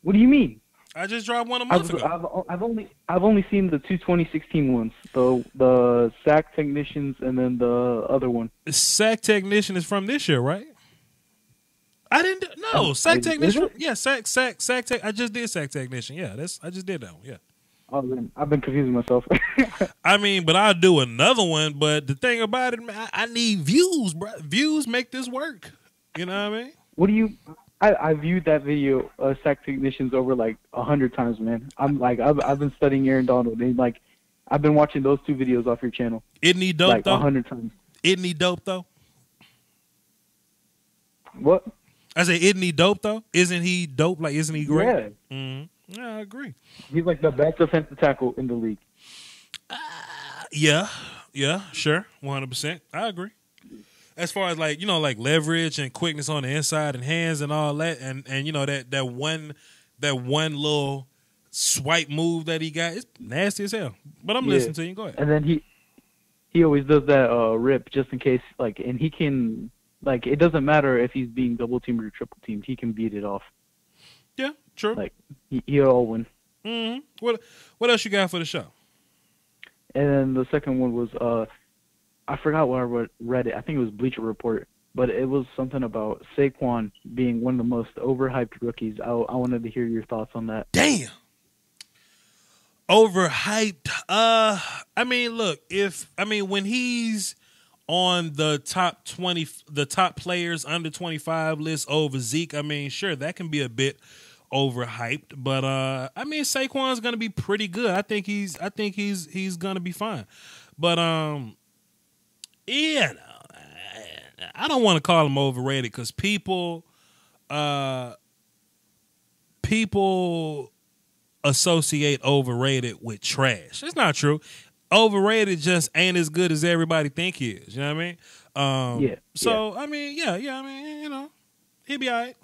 Speaker 4: What do you mean?
Speaker 2: I just dropped one a month ago.
Speaker 4: I've only seen the 2 2016 ones. The SAC Technicians and then the other one.
Speaker 2: The SAC Technician is from this year, right? I didn't no SAC Technician. Yeah, SAC Tech. I just did SAC Technician. Yeah, I just did that one. Yeah.
Speaker 4: Oh, man, I've been confusing myself.
Speaker 2: I mean, but I'll do another one. But the thing about it, I need views, bro. Views make this work. You know what I mean?
Speaker 4: What do you? I viewed that video, SAC Technicians, over like 100 times, man. I've been studying Aaron Donald, and I've been watching those 2 videos off your channel.
Speaker 2: Isn't he dope though?
Speaker 4: 100 times.
Speaker 2: Isn't he dope though?
Speaker 4: What?
Speaker 2: I say, isn't he dope though? Isn't he dope? Like, isn't he great?
Speaker 4: Yeah.
Speaker 2: Mm-hmm. Yeah, I agree.
Speaker 4: He's like the best defensive tackle in the league.
Speaker 2: Yeah, sure, 100%. I agree. As far as like leverage and quickness on the inside and hands and all that, and that one little swipe move that he got, it's nasty as hell. But I'm listening to you. Go ahead.
Speaker 4: And then he always does that rip just in case, and he can, it doesn't matter if he's being double teamed or triple teamed, he can beat it off.
Speaker 2: Yeah, true.
Speaker 4: He'll all win.
Speaker 2: Mm-hmm. What else you got for the show?
Speaker 4: And then the second one was I forgot where I read it. I think it was Bleacher Report, but it was something about Saquon being one of the most overhyped rookies. I wanted to hear your thoughts on that.
Speaker 2: Damn. Overhyped. I mean, look, when he's on the top 20, the top players under 25 list over Zeke, I mean, sure, that can be a bit overhyped, but I mean, Saquon's gonna be pretty good. I think he's gonna be fine. But yeah, I don't want to call him overrated because people associate overrated with trash. It's not true. Overrated just ain't as good as everybody think he is. You know what I mean? So I mean, yeah. I mean, you know, he'd be all right.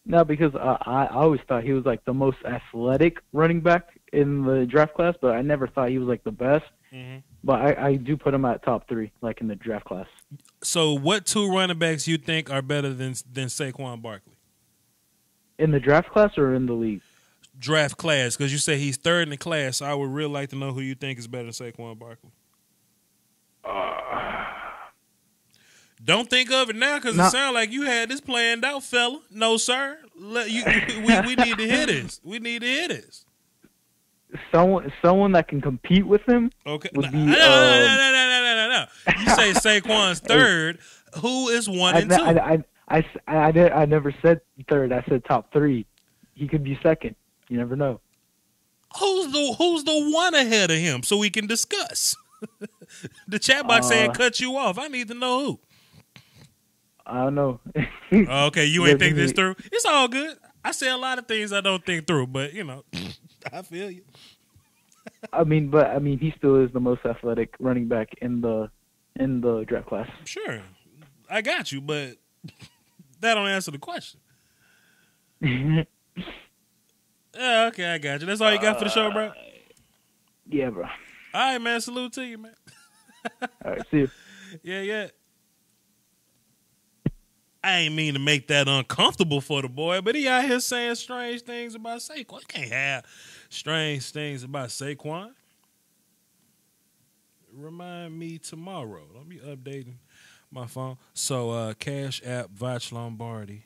Speaker 4: No, because I always thought he was like the most athletic running back in the draft class, but I never thought he was like the best. Mm-hmm. But I do put him at top 3, like in the draft class.
Speaker 2: So, what 2 running backs you think are better than Saquon Barkley?
Speaker 4: In the draft class or in the league?
Speaker 2: Draft class, because you say he's 3rd in the class. So I would really like to know who you think is better than Saquon Barkley. Don't think of it now because it sounds like you had this planned out, fella. No, sir. We need to hear this. We need to hear this.
Speaker 4: Someone that can compete with him.
Speaker 2: Okay.
Speaker 4: No.
Speaker 2: You say Saquon's 3rd. Who is 1 and 2?
Speaker 4: I never said 3rd. I said top 3. He could be 2nd. You never know.
Speaker 2: Who's the 1 ahead of him so we can discuss? The chat box saying cut you off. I need to know who.
Speaker 4: I don't know.
Speaker 2: Okay, you ain't think this through? It's all good. I say a lot of things I don't think through, but, you know, I feel you.
Speaker 4: I mean, he still is the most athletic running back in the draft class.
Speaker 2: Sure. I got you, but that don't answer the question. Yeah, okay, I got you. That's all you got for the show, bro?
Speaker 4: Yeah, bro.
Speaker 2: All right, man. Salute to you, man.
Speaker 4: All right, see you.
Speaker 2: Yeah. I ain't mean to make that uncomfortable for the boy, but he out here saying strange things about Saquon. You can't have strange things about Saquon. Remind me tomorrow. Don't be updating my phone. So, Cash App, Vach Lombardi,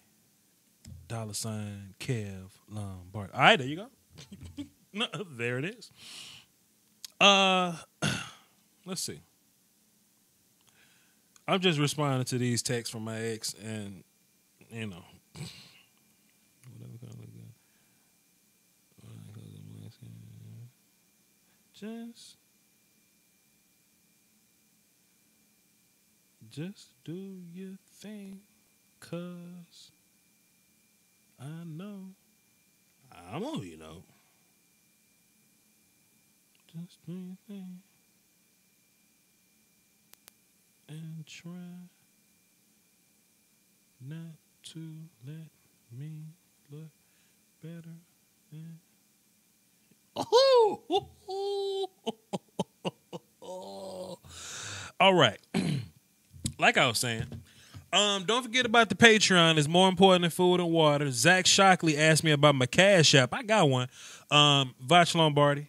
Speaker 2: $ Kev Lombardi. All right, there you go. No, there it is. Let's see. I'm just responding to these texts from my ex, and you know, just do your thing, 'cause I know I'm on, you know. Just do your thing. And try not to let me look better than... All right. Like I was saying, don't forget about the Patreon. It's more important than food and water. Zach Shockley asked me about my Cash App. I got one. Vach Lombardi,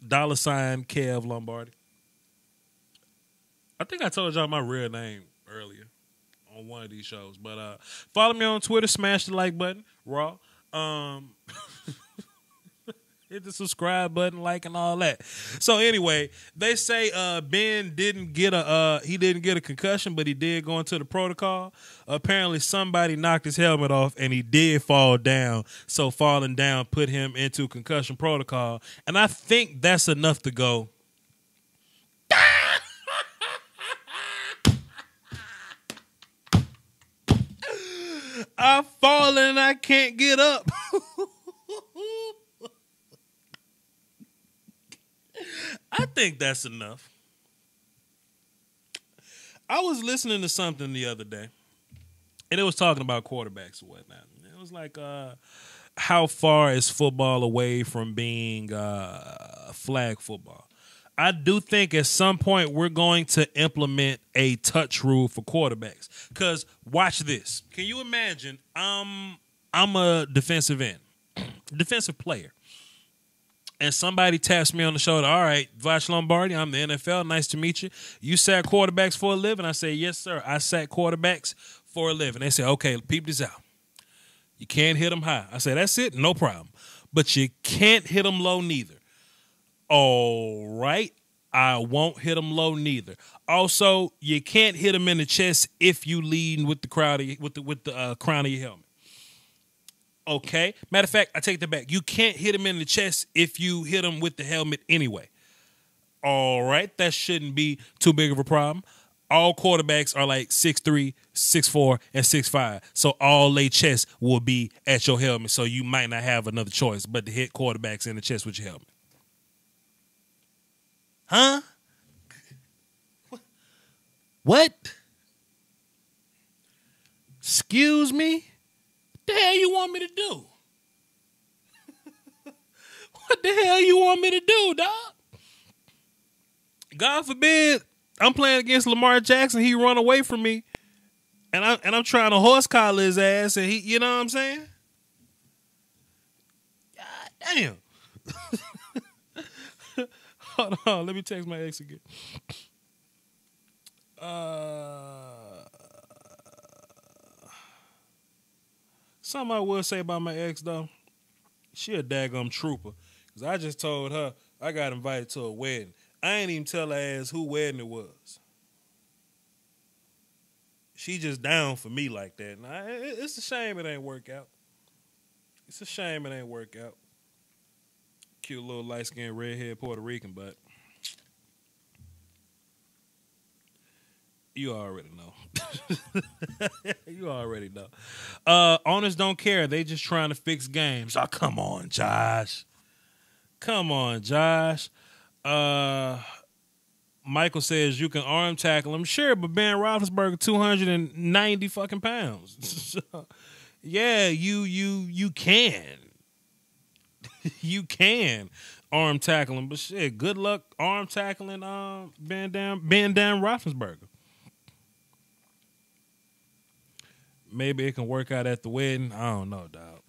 Speaker 2: $ Kev Lombardi. I think I told y'all my real name earlier on one of these shows. But follow me on Twitter, smash the like button, raw. Hit the subscribe button, like, and all that. So anyway, they say Ben didn't get a concussion, but he did go into the protocol. Apparently somebody knocked his helmet off and he did fall down. So falling down put him into concussion protocol. And I think that's enough to go, I've fallen and I can't get up. I think that's enough. I was listening to something the other day, and it was talking about quarterbacks and whatnot. It was like, how far is football away from being flag football? I do think at some point we're going to implement a touch rule for quarterbacks. Because watch this. Can you imagine? I'm a defensive end, defensive player. and somebody taps me on the shoulder, all right, Vash Lombardi, I'm the NFL, nice to meet you. You sack quarterbacks for a living? I say, yes, sir, I sack quarterbacks for a living. They say, okay, peep this out. You can't hit them high. I say, that's it, no problem. But you can't hit them low neither. All right, I won't hit them low neither. Also, you can't hit them in the chest if you lead with the crowd with the crown of your helmet. Okay. Matter of fact, I take that back. You can't hit him in the chest if you hit him with the helmet anyway. All right. That shouldn't be too big of a problem. All quarterbacks are like 6'3", 6'4", and 6'5". So all their chest will be at your helmet. So you might not have another choice but to hit quarterbacks in the chest with your helmet. Huh? What? Excuse me? What the hell you want me to do? What the hell you want me to do, dog? God forbid I'm playing against Lamar Jackson, he run away from me, and I'm trying to horse collar his ass, and he, you know what I'm saying? God damn. Hold on, let me text my ex again. Something I will say about my ex, though, she a daggum trooper. Because I just told her I got invited to a wedding. I ain't even tell her ass who wedding it was. She just down for me like that. Now, it's a shame it ain't work out. It's a shame it ain't work out. Cute little light-skinned, redhead Puerto Rican, but you already know. You already know. Owners don't care. They just trying to fix games. Oh, come on, Josh. Come on, Josh. Michael says you can arm tackle him. Sure, but Ben Rothlinsberger 290 fucking pounds. Yeah, you can. You can arm tackle him, but shit, good luck arm tackling Ben Roethlisberger. Maybe it can work out at the wedding. I don't know, dog.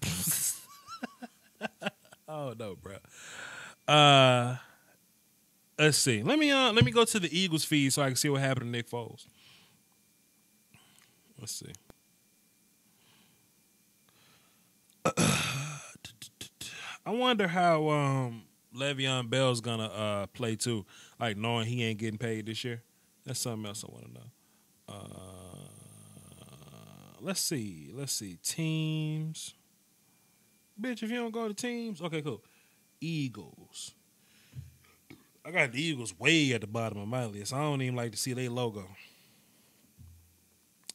Speaker 2: I don't know, bro. Let's see. Let me go to the Eagles feed so I can see what happened to Nick Foles. Let's see. I wonder how Le'Veon Bell's gonna play too, like knowing he ain't getting paid this year. That's something else I want to know. Let's see. Teams. Bitch, if you don't go to teams, okay, cool. Eagles. I got the Eagles way at the bottom of my list. I don't even like to see their logo.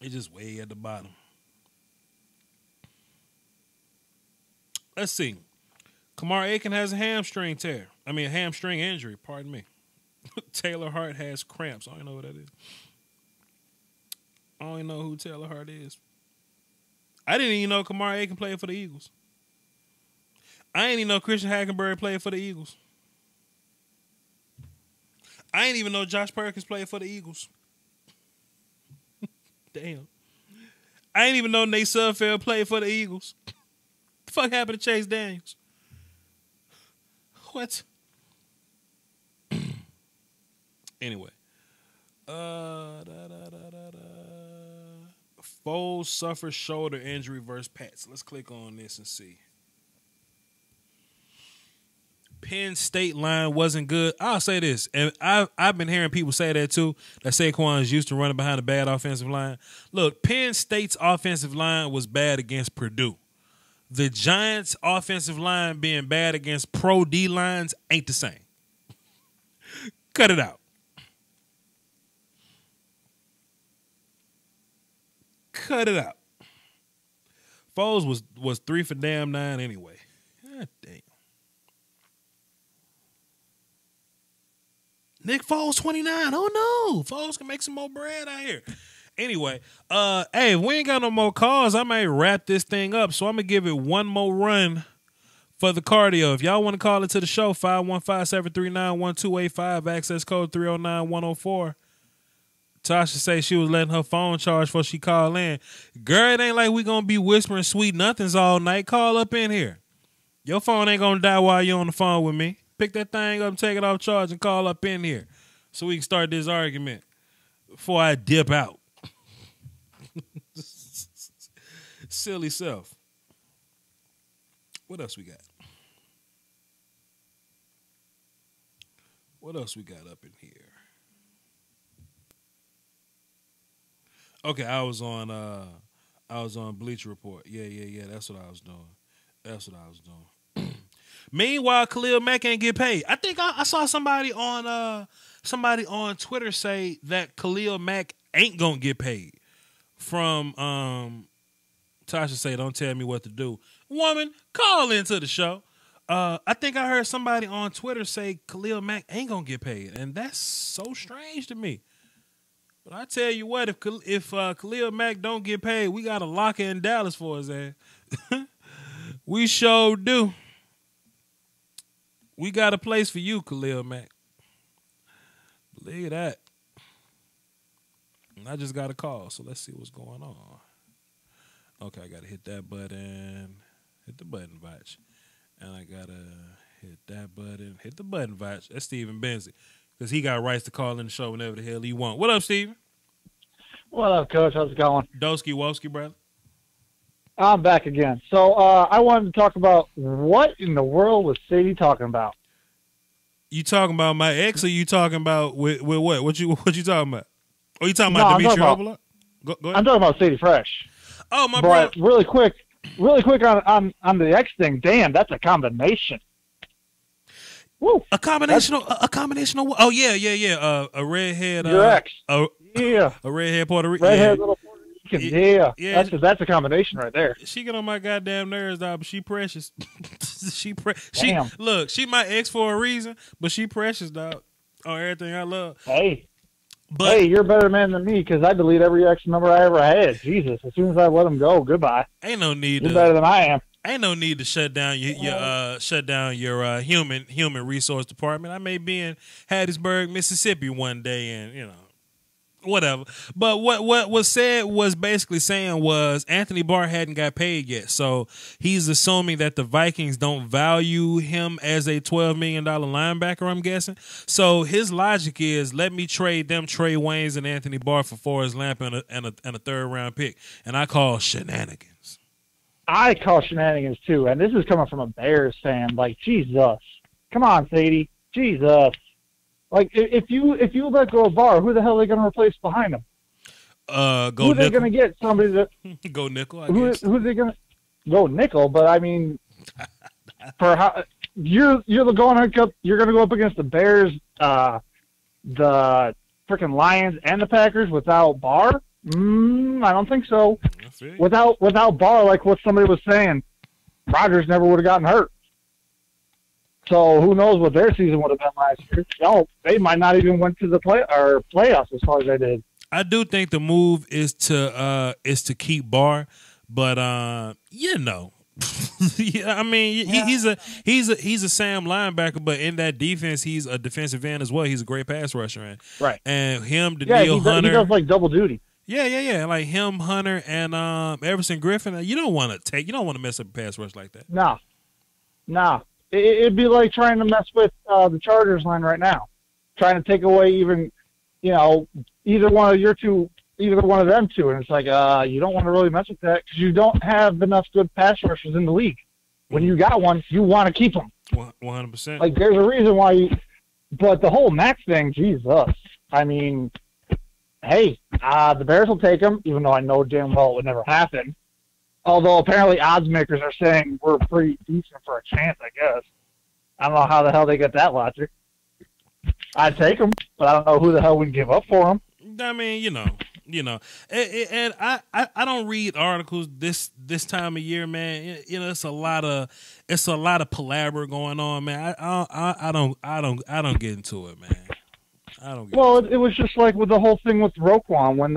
Speaker 2: It's just way at the bottom. Let's see. Kamar Aiken has a hamstring injury, pardon me. Taylor Hart has cramps. I don't even know what that is. I don't even know who Taylor Hart is. I didn't even know Kamar Aiken played for the Eagles. I didn't even know Christian Hackenberg played for the Eagles. I didn't even know Josh Perkins played for the Eagles. Damn. I didn't even know Nate Sudfeld played for the Eagles. The fuck happened to Chase Daniels? What? Anyway. Foles suffers shoulder injury versus Pats. Let's click on this and see. Penn State line wasn't good. I'll say this, and I've been hearing people say that too, that Saquon is used to running behind a bad offensive line. Look, Penn State's offensive line was bad against Purdue. The Giants' offensive line being bad against pro D lines ain't the same. Cut it out. Cut it out. Foles was 3 for damn 9 anyway. God damn. Nick Foles 29. Oh no, Foles can make some more bread out here. Anyway, hey, if we ain't got no more calls, I might wrap this thing up. So I'm gonna give it one more run for the cardio. If y'all want to call into the show, 515-739-1285, access code 309-104. Tasha say she was letting her phone charge before she called in. Girl, it ain't like we gonna be whispering sweet nothings all night. Call up in here. Your phone ain't gonna die while you're on the phone with me. Pick that thing up, take it off charge, and call up in here so we can start this argument before I dip out. Silly self. What else we got? What else we got up in here? Okay, I was on Bleacher Report. Yeah. That's what I was doing. Meanwhile, Khalil Mack ain't get paid. I think I saw somebody on Twitter say that Khalil Mack ain't gonna get paid. From Tasha say, "Don't tell me what to do." Woman, call into the show. I think I heard somebody on Twitter say Khalil Mack ain't gonna get paid, and that's so strange to me. But I tell you what, if Khalil Mack don't get paid, we got a locker in Dallas for his ass. We sure do. We got a place for you, Khalil Mack. Believe that. And I just got a call, so let's see what's going on. Okay, I got to hit that button. Hit the button, Vach. And I got to hit that button. Hit the button, Vach. That's Steven Benzie. Because he got rights to call in the show whenever the hell he want. What up, Steven?
Speaker 1: What up, Coach? How's it going?
Speaker 2: Doski Woski, brother.
Speaker 1: I'm back again. So I wanted to talk about what in the world was Sadie talking about?
Speaker 2: You talking about my ex, or you talking about with what? What you talking about? Oh, you talking about Dimitri Obola? Go ahead.
Speaker 1: I'm talking about Sadie Fresh.
Speaker 2: Oh, my brother.
Speaker 1: Really quick on the X thing. Damn, that's a combination. Woo.
Speaker 2: A combination of what? Oh, yeah. A redhead.
Speaker 1: Your ex.
Speaker 2: A redhead Puerto Rican.
Speaker 1: Redhead little Puerto Rican. Yeah. That's a combination right there.
Speaker 2: She get on my goddamn nerves, dog, but she precious.
Speaker 1: Damn.
Speaker 2: Look, she my ex for a reason, but she precious, dog. On everything I love.
Speaker 1: Hey, you're a better man than me because I delete every ex number I ever had. Jesus, as soon as I let them go, goodbye.
Speaker 2: Ain't no need.
Speaker 1: You're better than I am.
Speaker 2: Ain't no need to shut down your human resource department. I may be in Hattiesburg, Mississippi one day, and whatever. But what was said was basically saying was Anthony Barr hadn't got paid yet, so he's assuming that the Vikings don't value him as a $12 million linebacker. I'm guessing. So his logic is, let me trade them Trey Waynes and Anthony Barr for Forrest Lamp and a third round pick, and I call shenanigans.
Speaker 1: I call shenanigans too, and this is coming from a Bears fan. Like, Jesus, come on, Sadie, Jesus. Like, if you let go of Barr, who the hell are they going to replace behind him?
Speaker 2: Who are
Speaker 1: they going to get? Somebody that
Speaker 2: go nickel. I guess.
Speaker 1: Who are they going to go nickel? But I mean, for how you're going to go up against the Bears, the freaking Lions, and the Packers without Barr. I don't think so. Without Barr, like what somebody was saying, Rodgers never would have gotten hurt. So who knows what their season would have been last year? No, they might not even went to the playoffs as far as they did.
Speaker 2: I do think the move is to keep Barr, but yeah, I mean, he's a Sam linebacker, but in that defense, he's a defensive end as well. He's a great pass rusher,
Speaker 1: right?
Speaker 2: And him, Daniil Hunter,
Speaker 1: he does like double duty.
Speaker 2: Yeah. Like him, Hunter, and Everson Griffin. You don't want to mess up a pass rush like that.
Speaker 1: No. It'd be like trying to mess with the Chargers line right now, trying to take away even, either one of them two, and it's like you don't want to really mess with that because you don't have enough good pass rushers in the league. When you got one, you want to keep them.
Speaker 2: 100%.
Speaker 1: Like there's a reason why but the whole Max thing, Jesus. I mean, hey, the Bears will take him, even though I know damn well it would never happen. Although apparently odds makers are saying we're pretty decent for a chance, I guess. I don't know how the hell they get that logic. I'd take them, but I don't know who the hell would give up for them.
Speaker 2: I mean, and I don't read articles this time of year, man. It's a lot of palaver going on, man. I don't get into it, man.
Speaker 1: It was just like with the whole thing with Roquan when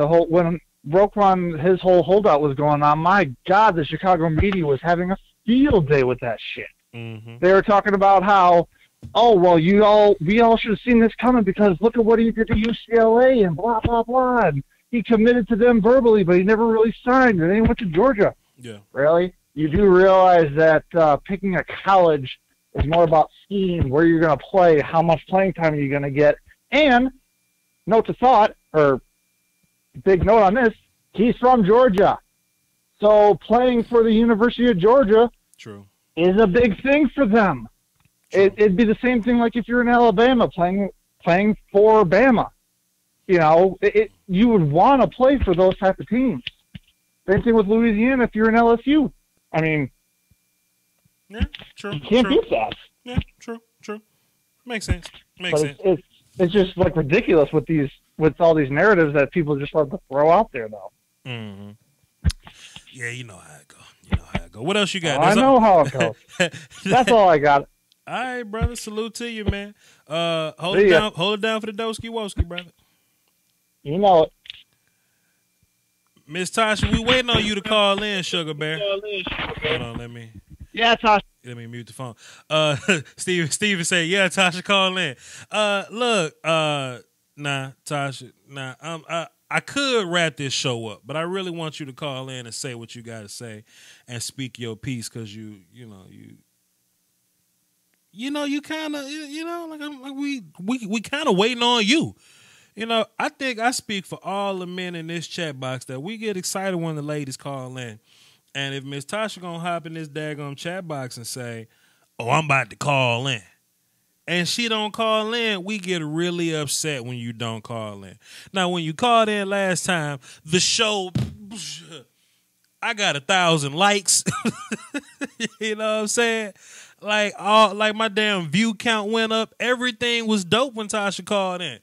Speaker 1: Roquan, his whole holdout was going on. My God, the Chicago media was having a field day with that shit.
Speaker 2: Mm-hmm.
Speaker 1: They were talking about how, we all should have seen this coming because look at what he did to UCLA and blah, blah, blah. And he committed to them verbally, but he never really signed. And then he went to Georgia.
Speaker 2: Yeah.
Speaker 1: Really? You do realize that picking a college It's more about scheme, where you're going to play, how much playing time are you going to get. And, note to thought, or big note on this, he's from Georgia. So playing for the University of Georgia is a big thing for them. It'd be the same thing like if you're in Alabama playing for Bama. You know, you would want to play for those type of teams. Same thing with Louisiana if you're in LSU. I mean,
Speaker 2: yeah, true.
Speaker 1: You can't beat that.
Speaker 2: Yeah, true. Makes sense.
Speaker 1: It's just like ridiculous with all these narratives that people just love to throw out there, though.
Speaker 2: Mm-hmm. Yeah, you know how it go. What else you got?
Speaker 1: I know how it goes. That's all I got.
Speaker 2: All right, brother. Salute to you, man. Hold it down for the Doski Woski, brother.
Speaker 1: You know it.
Speaker 2: Miss Tasha, we waiting on you to call in, Sugar Bear. Hold on,
Speaker 1: Yeah, Tasha.
Speaker 2: Let me mute the phone. Steven said, yeah, Tasha, call in. Look, nah, Tasha, nah. I could wrap this show up, but I really want you to call in and say what you got to say and speak your piece, because you kind of, we kind of waiting on you. You know, I think I speak for all the men in this chat box that we get excited when the ladies call in. And if Miss Tasha gonna hop in this daggone chat box and say, oh, I'm about to call in, and she don't call in, we get really upset when you don't call in. Now, when you called in last time, the show, I got 1,000 likes. You know what I'm saying? Like my damn view count went up. Everything was dope when Tasha called in.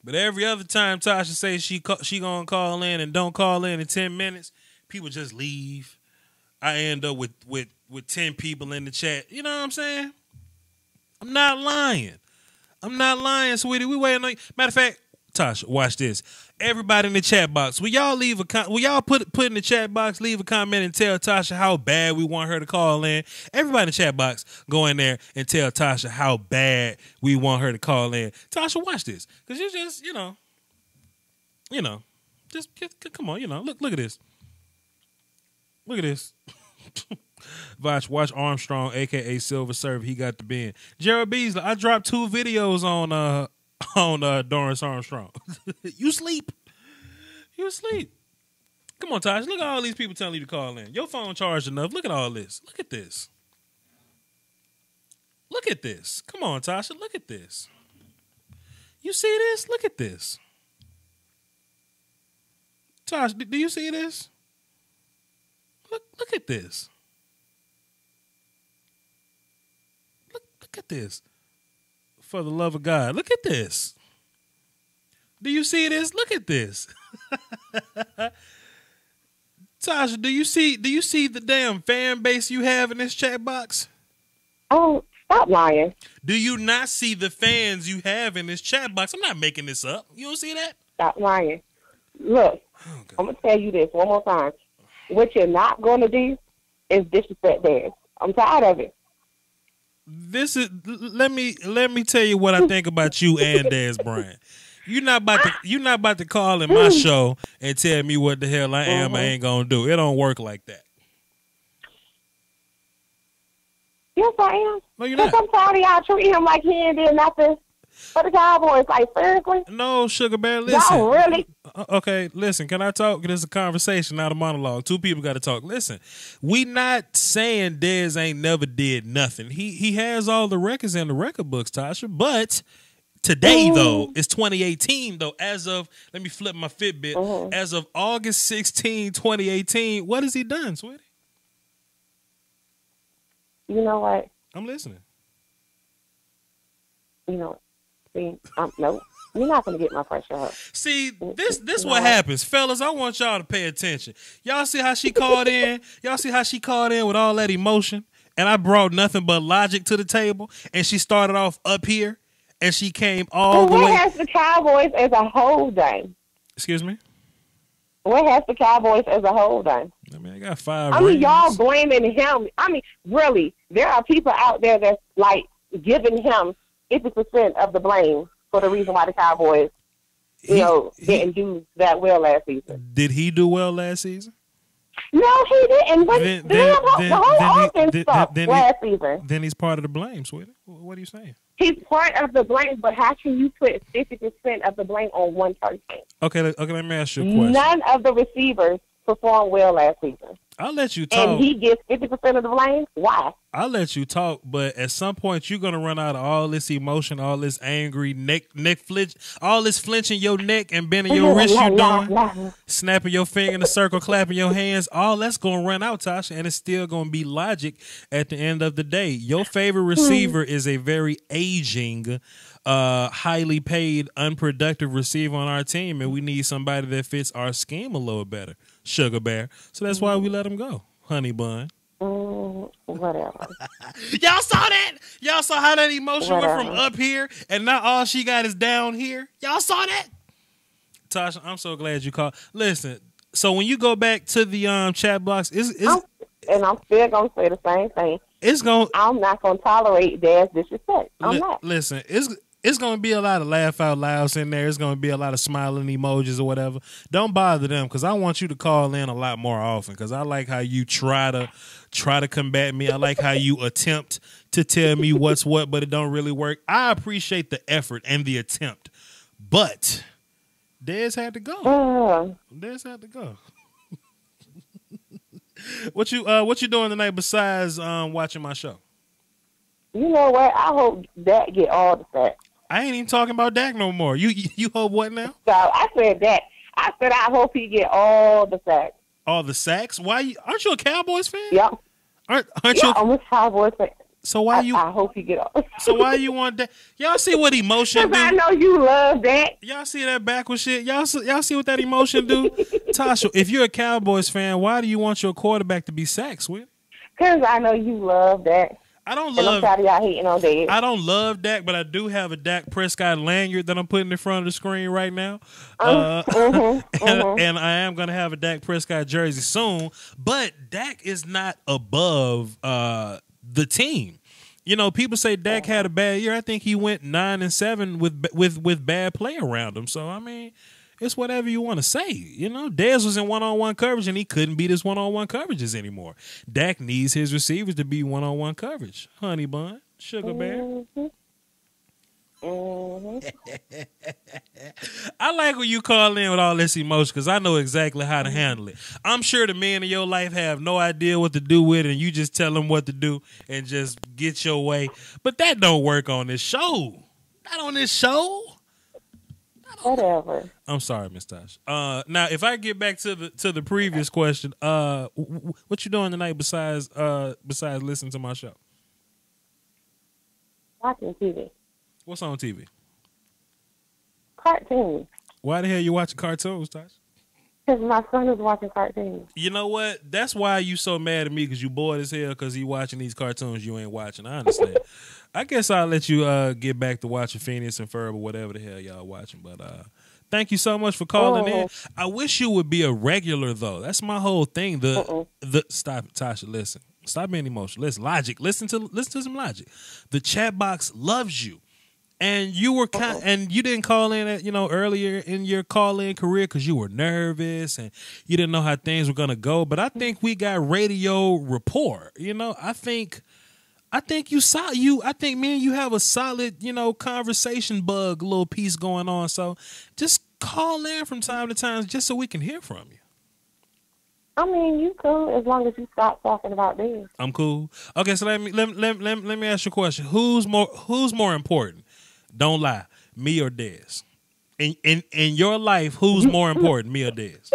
Speaker 2: But every other time Tasha says she gonna call in and don't call in 10 minutes, people just leave. I end up with 10 people in the chat. You know what I'm saying? I'm not lying, sweetie. We waiting on you. Matter of fact, Tasha, watch this. Everybody in the chat box, will y'all put in the chat box, leave a comment and tell Tasha how bad we want her to call in? Everybody in the chat box, go in there and tell Tasha how bad we want her to call in. Tasha, watch this, because you just, just come on, look at this. Look at this. Watch Armstrong, a.k.a. Silver Surfer. He got the bin. Gerald Beasley, I dropped 2 videos on Dorrance Armstrong. You sleep. Come on, Taj. Look at all these people telling you to call in. Your phone charged enough. Look at all this. Look at this. Come on, Tasha. Look at this. You see this? Look at this. Tosh, do you see this? Look at this. Look at this. For the love of God, look at this. Do you see this? Look at this. Tasha, do you see the damn fan base you have in this chat box?
Speaker 5: Oh, stop lying.
Speaker 2: Do you not see the fans you have in this chat box? I'm not making this up. You don't see that?
Speaker 5: Stop lying. Look, I'm going to tell you this one more time. What you're not going to do is disrespect Dad. I'm tired of it.
Speaker 2: Let me tell you what I think about you and Dez Bryant. You're not about to call in my show and tell me what the hell I am. I ain't gonna do. It don't work like that.
Speaker 5: Yes, I am.
Speaker 2: No, you're not.
Speaker 5: I'm tired of y'all treating him like he ain't did nothing for the Cowboys. Like, seriously?
Speaker 2: No, Sugar Bear, listen.
Speaker 5: Y'all really?
Speaker 2: Okay, listen. Can I talk? This is a conversation, not a monologue. 2 people got to talk. Listen, we not saying Dez ain't never did nothing. He has all the records in the record books, Tasha. But today, though, it's 2018, though. As of, let me flip my Fitbit. As of August 16, 2018, what has he done, sweetie?
Speaker 5: You know what?
Speaker 2: I'm listening.
Speaker 5: You know, see, no, you're not going to get my pressure up.
Speaker 2: See, this what happens. Fellas, I want y'all to pay attention. Y'all see how she called in? Y'all see how she called in with all that emotion? And I brought nothing but logic to the table, and she started off up here, and she came all the way.
Speaker 5: What has the Cowboys as a whole done?
Speaker 2: Excuse me?
Speaker 5: What has the Cowboys as a whole done?
Speaker 2: I mean, I got 5
Speaker 5: I mean,
Speaker 2: rings.
Speaker 5: y'all blaming him. I mean, really, there are people out there that's, like, giving him 50% of the blame for the reason why the Cowboys, didn't do that well last season.
Speaker 2: Did he do well last season?
Speaker 5: No, he didn't. But the whole offense sucked last season.
Speaker 2: Then he's part of the blame, sweetie. What are you saying?
Speaker 5: He's part of the blame, but how can you put 50% of the blame on one person?
Speaker 2: Okay, let me ask you a question.
Speaker 5: None of the receivers performed well last season.
Speaker 2: I'll let you talk.
Speaker 5: And he gets 50% of the blame? Why?
Speaker 2: I'll let you talk, but at some point you're gonna run out of all this emotion, all this angry neck flinch, all this flinching your neck and bending your wrist you doing, snapping your finger in a circle, clapping your hands. All that's gonna run out, Tasha, and it's still gonna be logic at the end of the day. Your favorite receiver is a very aging, highly paid, unproductive receiver on our team, and we need somebody that fits our scheme a little better. Sugar Bear. So that's why we let him go. Honey Bun.
Speaker 5: Whatever.
Speaker 2: Y'all saw that? Y'all saw how that emotion went from up here and now all she got is down here? Y'all saw that? Tasha, I'm so glad you called. Listen, so when you go back to the chat box, I'm
Speaker 5: still gonna say the same thing. I'm not gonna tolerate Dad's disrespect. I'm not.
Speaker 2: Listen, it's going to be a lot of laugh out louds in there. It's going to be a lot of smiling emojis or whatever. Don't bother them because I want you to call in a lot more often because I like how you try to combat me. I like how you attempt to tell me what's what, but it don't really work. I appreciate the effort and the attempt, but Dez had to go. Dez had to go. What you doing tonight besides watching my show?
Speaker 5: You know what? I hope Dak get all the sacks.
Speaker 2: I ain't even talking about Dak no more. You hope what now?
Speaker 5: So I said Dak. I said I hope he get all the sacks.
Speaker 2: All the sacks? Why? Aren't you a Cowboys fan?
Speaker 5: Yep.
Speaker 2: Aren't you?
Speaker 5: I'm a Cowboys fan.
Speaker 2: So why
Speaker 5: I hope he get all.
Speaker 2: So why you want that? Y'all see what emotion do?
Speaker 5: Because I know you love that.
Speaker 2: Y'all see that backward shit? Y'all see what that emotion do? Tasha, if you're a Cowboys fan, why do you want your quarterback to be sacked with?
Speaker 5: Because I know you love that.
Speaker 2: I don't
Speaker 5: love. And I'm tired of y'all hating on Dak.
Speaker 2: I don't love Dak, but I do have a Dak Prescott lanyard that I'm putting in front of the screen right now. And I am going to have a Dak Prescott jersey soon. But Dak is not above the team. You know, people say Dak had a bad year. I think he went 9-7 with bad play around him. So I mean, it's whatever you want to say. You know, Dez was in one-on-one coverage and he couldn't beat his one-on-one coverages anymore. Dak needs his receivers to be one-on-one coverage. Honey Bun, Sugar Bear. I like when you call in with all this emotion because I know exactly how to handle it. I'm sure the men in your life have no idea what to do with it, and you just tell them what to do and just get your way. But that don't work on this show. Not on this show.
Speaker 5: Whatever.
Speaker 2: I'm sorry, Miss Tasha. Now, if I get back to the previous question, what you doing tonight besides listening to my show?
Speaker 5: Watching TV.
Speaker 2: What's on TV?
Speaker 5: Cartoons.
Speaker 2: Why the hell you watching cartoons, Tasha?
Speaker 5: Because my son is watching cartoons.
Speaker 2: You know what? That's why you so mad at me because you bored as hell because he watching these cartoons you ain't watching. I understand. I guess I'll let you get back to watching Phineas and Ferb or whatever the hell y'all watching. But thank you so much for calling in. I wish you would be a regular though. That's my whole thing. Stop, Tasha. Listen. Stop being emotional. Listen, logic. Listen to some logic. The chat box loves you. And you were and you didn't call in at, earlier in your call-in career because you were nervous and you didn't know how things were gonna go. But I think we got radio rapport. I think me and you have a solid, conversation bug little piece going on. So just call in from time to time just so we can hear from you.
Speaker 5: I mean, you cool as long as you stop talking about this.
Speaker 2: I'm cool. Okay, so let me ask you a question. Who's more important? Don't lie, me or Dez? In your life, who's more important, me or Dez?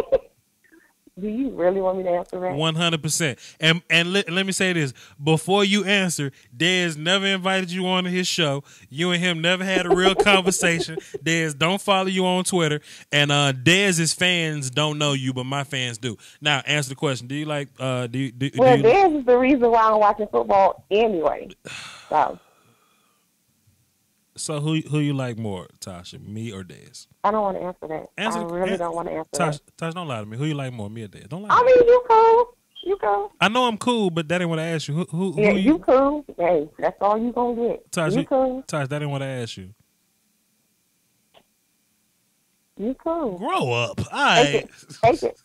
Speaker 5: Do you really want me to answer that?
Speaker 2: 100%. And let me say this. Before you answer, Dez never invited you on his show. You and him never had a real conversation. Dez don't follow you on Twitter. And Dez's fans don't know you, but my fans do. Now, answer the question. Do you like...
Speaker 5: Dez is the reason why I'm watching football anyway.
Speaker 2: So who you like more, Tasha, me or Dez?
Speaker 5: I don't want to answer that. I really don't want to answer that.
Speaker 2: Tasha, don't lie to me. Who you like more, me or Dez? Don't lie.
Speaker 5: I mean, you cool. You cool.
Speaker 2: I know I'm cool, but that ain't what I asked you. Who
Speaker 5: you cool. Hey, that's all you gonna get.
Speaker 2: Tasha,
Speaker 5: you cool.
Speaker 2: Tasha, that ain't what I asked you.
Speaker 5: You cool.
Speaker 2: Grow up. All right.
Speaker 5: Take it.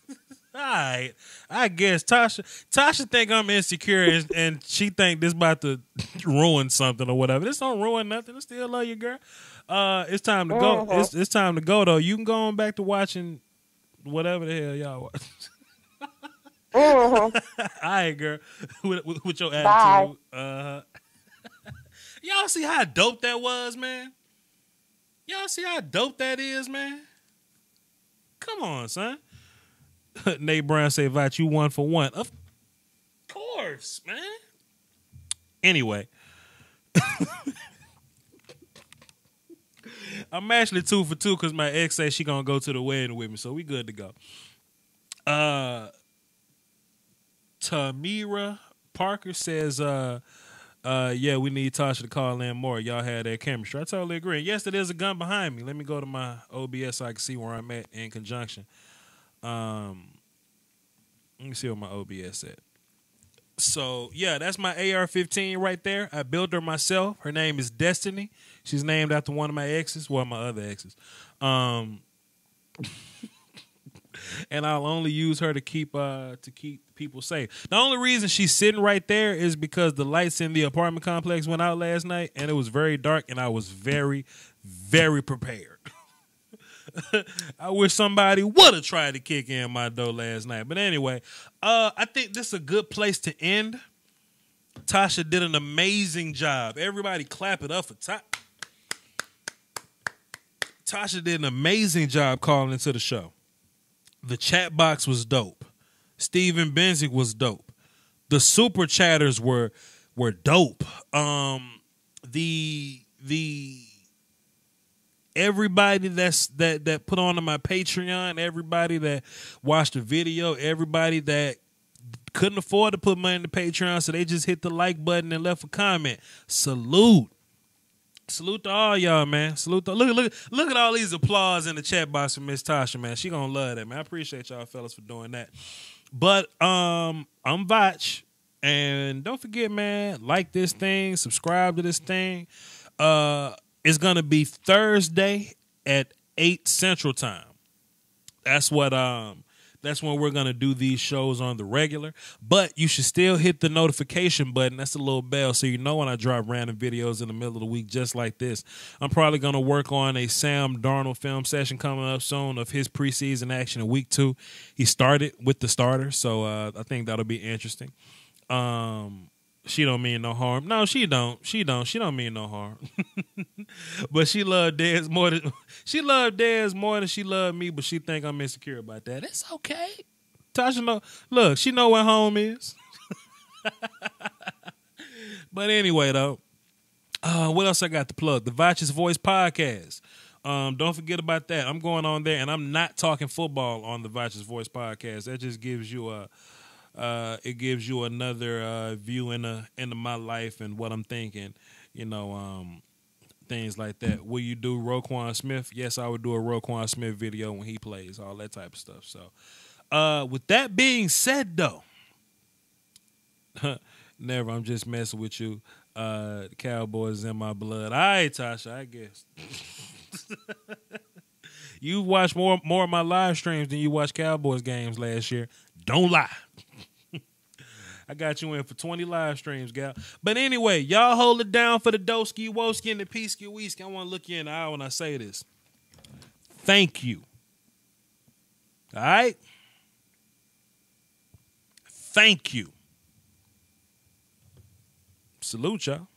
Speaker 2: right. I guess Tasha think I'm insecure and she think this about to ruin something or whatever. This don't ruin nothing. I still love you, girl. It's time to go. It's time to go though. You can go on back to watching whatever the hell y'all watch. All right, girl. With your attitude. Y'all see how dope that was, man? Y'all see how dope that is, man? Come on, son. Nate Brown say, "Vach, you 1 for 1." Of course, man. Anyway. I'm actually 2 for 2 because my ex says she gonna go to the wedding with me, so we good to go. Tamira Parker says, yeah, we need Tasha to call in more. Y'all had that chemistry. I totally agree. Yes, there is a gun behind me. Let me go to my OBS so I can see where I'm at in conjunction. Let me see what my OBS at. So, yeah, that's my AR-15 right there. I built her myself. Her name is Destiny. She's named after one of my exes. Well, my other exes. And I'll only use her to keep people safe. The only reason she's sitting right there is because the lights in the apartment complex went out last night, and it was very dark, and I was very, very prepared. I wish somebody would have tried to kick in my door last night. But anyway, I think this is a good place to end. Tasha did an amazing job. Everybody clap it up for Tasha. Tasha did an amazing job calling into the show. The chat box was dope. Steven Benzick was dope. The super chatters were dope. The everybody that put on my Patreon, everybody that watched the video, everybody that couldn't afford to put money in the Patreon, so they just hit the like button and left a comment. Salute to all y'all, man. Salute to, look at all these applause in the chat box for Miss Tasha, man. She gonna love that, man. I appreciate y'all fellas for doing that. But I'm Vach, and don't forget, man, like this thing, subscribe to this thing. It's gonna be Thursday at 8 Central Time. That's when we're gonna do these shows on the regular. But you should still hit the notification button. That's a little bell, so you know when I drop random videos in the middle of the week, just like this. I'm probably gonna work on a Sam Darnold film session coming up soon of his preseason action in week 2. He started with the starter, so I think that'll be interesting. She don't mean no harm. No, she don't. She don't mean no harm. But she loved Dez more than she loved me, but she think I'm insecure about that. It's okay. Tasha know. Look, she know where home is. But anyway, though, what else I got to plug? The Vach's Voice podcast. Don't forget about that. I'm going on there, and I'm not talking football on the Vach's Voice podcast. That just gives you it gives you another view into my life and what I'm thinking, things like that. Will you do Roquan Smith? Yes, I would do a Roquan Smith video when he plays, all that type of stuff. So, with that being said, though, never, I'm just messing with you. The Cowboys in my blood. All right, Tasha, I guess. You watched more of my live streams than you watched Cowboys games last year. Don't lie. I got you in for 20 live streams, gal. But anyway, y'all hold it down for the Doski Woski and the Peasky Weeski. I want to look you in the eye when I say this. Thank you. All right? Thank you. Salute, y'all.